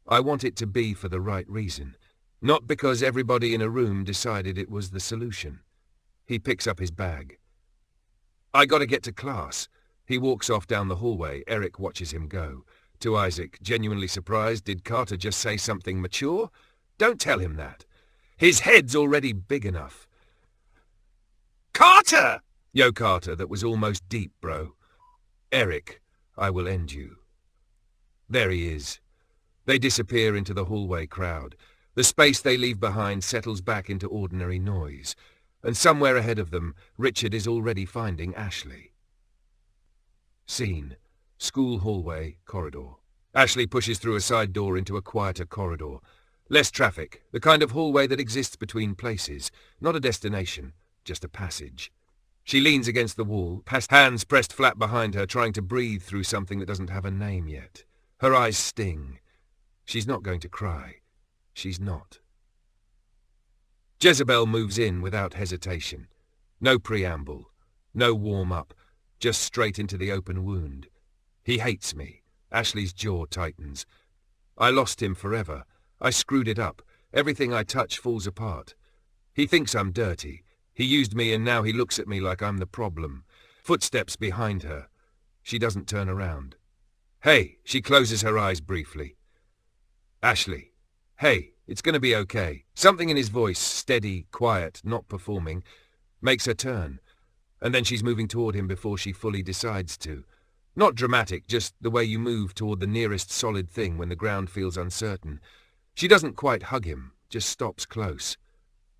I want it to be for the right reason. Not because everybody in a room decided it was the solution. He picks up his bag. I gotta get to class. He walks off down the hallway. Eric watches him go. To Isaac, genuinely surprised, did Carter just say something mature? Don't tell him that. His head's already big enough. Carter! Yo, Carter, that was almost deep, bro. Eric, I will end you. There he is. They disappear into the hallway crowd. The space they leave behind settles back into ordinary noise. And somewhere ahead of them, Richard is already finding Ashley. Scene. School hallway, corridor. Ashley pushes through a side door into a quieter corridor. Less traffic, the kind of hallway that exists between places. Not a destination, just a passage. She leans against the wall, hands pressed flat behind her, trying to breathe through something that doesn't have a name yet. Her eyes sting. She's not going to cry. She's not. Jezebel moves in without hesitation. No preamble. No warm-up. Just straight into the open wound. He hates me. Ashley's jaw tightens. I lost him forever. I screwed it up. Everything I touch falls apart. He thinks I'm dirty. He used me and now he looks at me like I'm the problem. Footsteps behind her. She doesn't turn around. Hey, she closes her eyes briefly. Ashley. Hey, it's gonna be okay. Something in his voice, steady, quiet, not performing, makes her turn. And then she's moving toward him before she fully decides to. Not dramatic, just the way you move toward the nearest solid thing when the ground feels uncertain. She doesn't quite hug him, just stops close.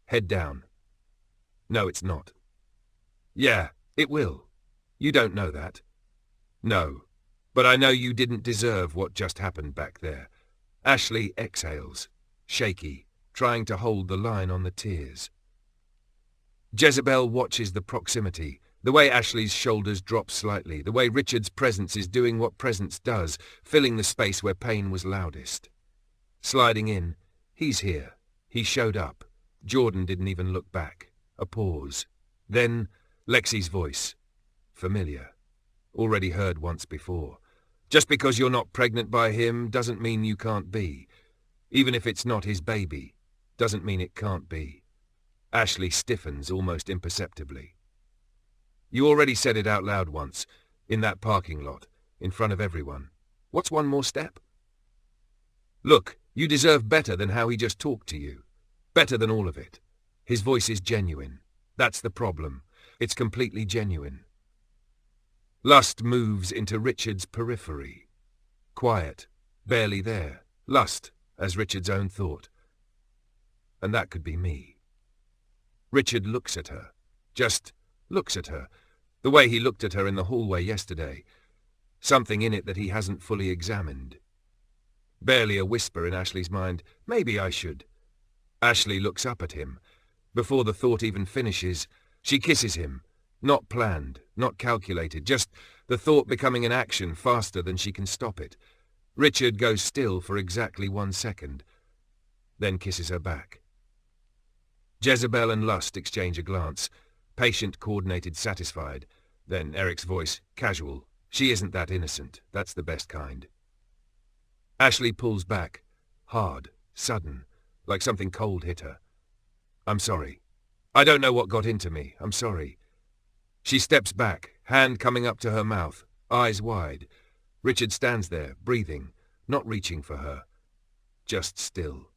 Head down. No, it's not. Yeah, it will. You don't know that. No, but I know you didn't deserve what just happened back there. Ashley exhales, shaky, trying to hold the line on the tears. Jezebel watches the proximity, The way Ashley's shoulders drop slightly, the way Richard's presence is doing what presence does, filling the space where pain was loudest. Sliding in, he's here. He showed up. Jordan didn't even look back. A pause. Then, Lexi's voice. Familiar. Already heard once before. Just because you're not pregnant by him doesn't mean you can't be. Even if it's not his baby, doesn't mean it can't be. Ashley stiffens almost imperceptibly. You already said it out loud once, in that parking lot, in front of everyone. What's one more step? Look, you deserve better than how he just talked to you. Better than all of it. His voice is genuine. That's the problem. It's completely genuine. Lust moves into Richard's periphery. Quiet, barely there. Lust, as Richard's own thought. And that could be me. Richard looks at her. Just looks at her. The way he looked at her in the hallway yesterday. Something in it that he hasn't fully examined. Barely a whisper in Ashley's mind, maybe I should. Ashley looks up at him. Before the thought even finishes, she kisses him. Not planned, not calculated, just the thought becoming an action faster than she can stop it. Richard goes still for exactly 1 second, then kisses her back. Jezebel and Lust exchange a glance. Patient, coordinated, satisfied. Then Eric's voice, casual. She isn't that innocent. That's the best kind. Ashley pulls back. Hard, sudden, like something cold hit her. I'm sorry. I don't know what got into me. I'm sorry. She steps back, hand coming up to her mouth, eyes wide. Richard stands there, breathing, not reaching for her. Just still.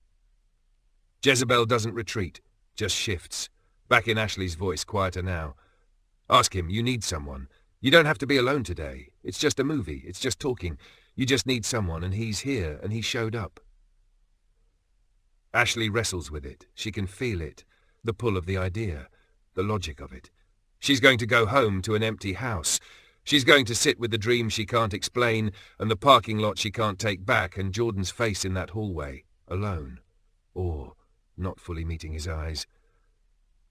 Jezebel doesn't retreat, just shifts. Back in Ashley's voice, quieter now. Ask him, you need someone. You don't have to be alone today. It's just a movie. It's just talking. You just need someone, and he's here, and he showed up. Ashley wrestles with it. She can feel it. The pull of the idea. The logic of it. She's going to go home to an empty house. She's going to sit with the dream she can't explain, and the parking lot she can't take back, and Jordan's face in that hallway. Alone. Or not fully meeting his eyes.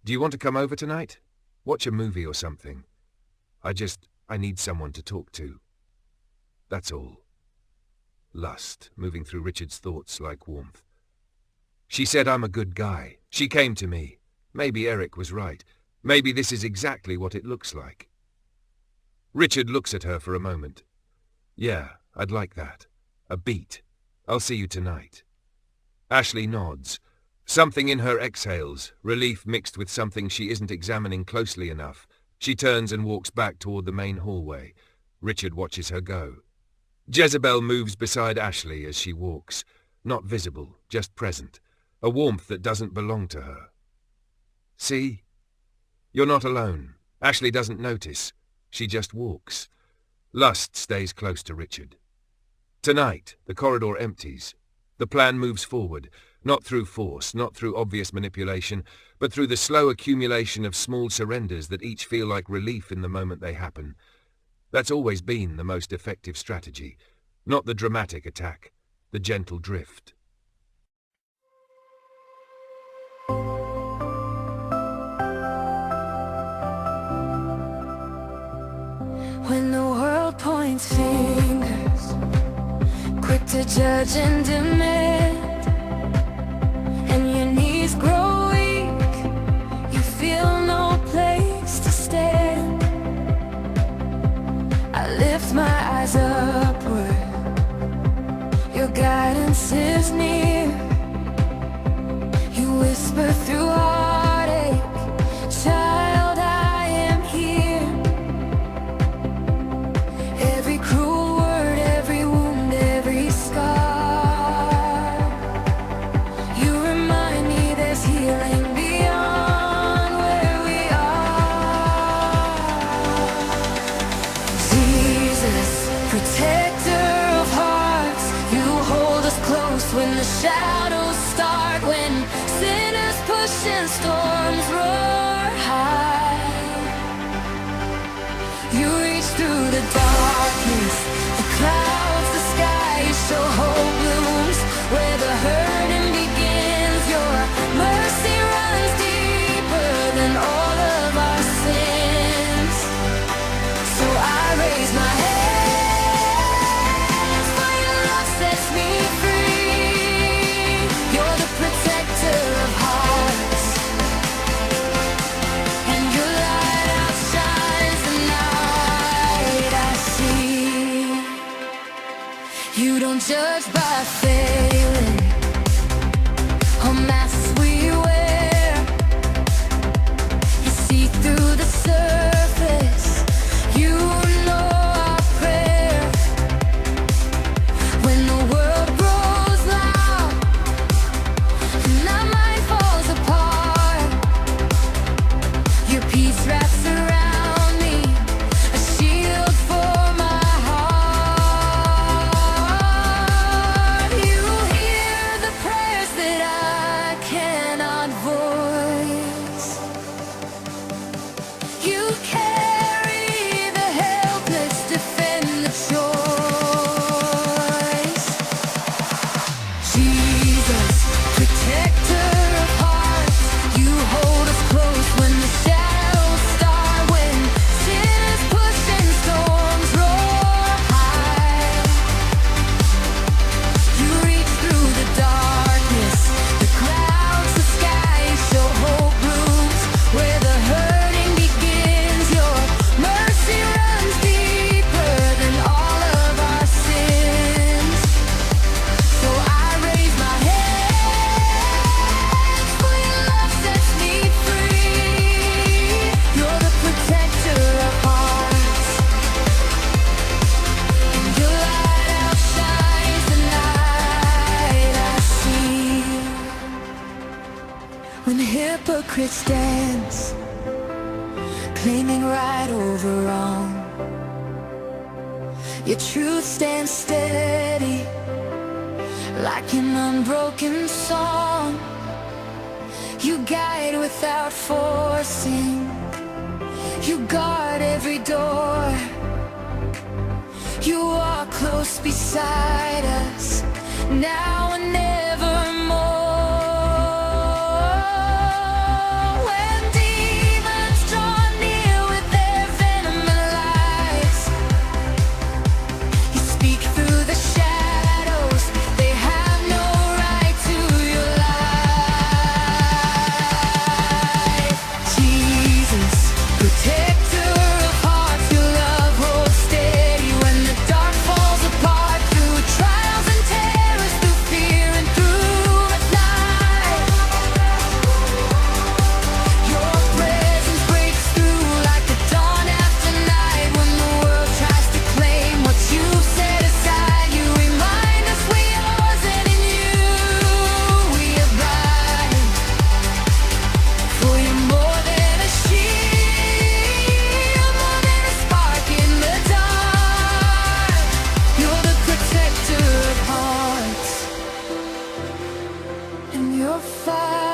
Do you want to come over tonight? Watch a movie or something. I need someone to talk to. That's all. Lust, moving through Richard's thoughts like warmth. She said I'm a good guy. She came to me. Maybe Eric was right. Maybe this is exactly what it looks like. Richard looks at her for a moment. Yeah, I'd like that. A beat. I'll see you tonight. Ashley nods. Something in her exhales, relief mixed with something she isn't examining closely enough. She turns and walks back toward the main hallway. Richard watches her go. Jezebel moves beside Ashley as she walks. Not visible, just present. A warmth that doesn't belong to her. See? You're not alone. Ashley doesn't notice. She just walks. Lust stays close to Richard. Tonight, the corridor empties. The plan moves forward, not through force, not through obvious manipulation, but through the slow accumulation of small surrenders that each feel like relief in the moment they happen. That's always been the most effective strategy. Not the dramatic attack, the gentle drift. When the world points fingers, quick to judge and demand, and your knees grow weak, you feel no place to stand. I lift my eyes upward, your guidance is near. You whisper through heartache, child, I am here. Every cruel word, every wound, every scar, you remind me there's healing beyond where we are. Jesus, protector of hearts, you hold us close when the shadows start, when sinners push and storms roar high. You reach through the darkness, the clouds, the sky, you show hope blooms where the hurting begins. Your mercy runs deeper than all of our sins. You don't judge by failing or masks we wear. You see through the surface. You know our prayer. When the world grows loud and our mind falls apart, your peace wraps around me, a shield for my heart. You hear the prayers that I cannot voice. You carry the helpless, defend the choice. Jesus, protector of hearts, you hold us close when the shadows start, when sinners push and storms roar high. You reach through the darkness, the clouds, the sky, show hope blooms where the hurting begins. Your mercy runs deeper than all of our sins. So I raise my hands, for your love sets me free. You're the protector of hearts, and your light outshines the night I see. When hypocrites dance, claiming right over wrong, your truth stands steady like an unbroken song. You guide without forcing, you guard every door. You are close beside us, now and nevermore. When demons draw near with their venom and lies, you speak through the shadows, they have no right to your life. Jesus, protector of hearts, your love holds steady when the dark falls apart. Through trials and terrors, through fear and through the night, your presence breaks through like the dawn after night. When the world tries to claim what you set aside, you remind us we are yours, and in you we abide. For you're more than a shield, more than a spark in the dark. You're the protector of hearts, and your fire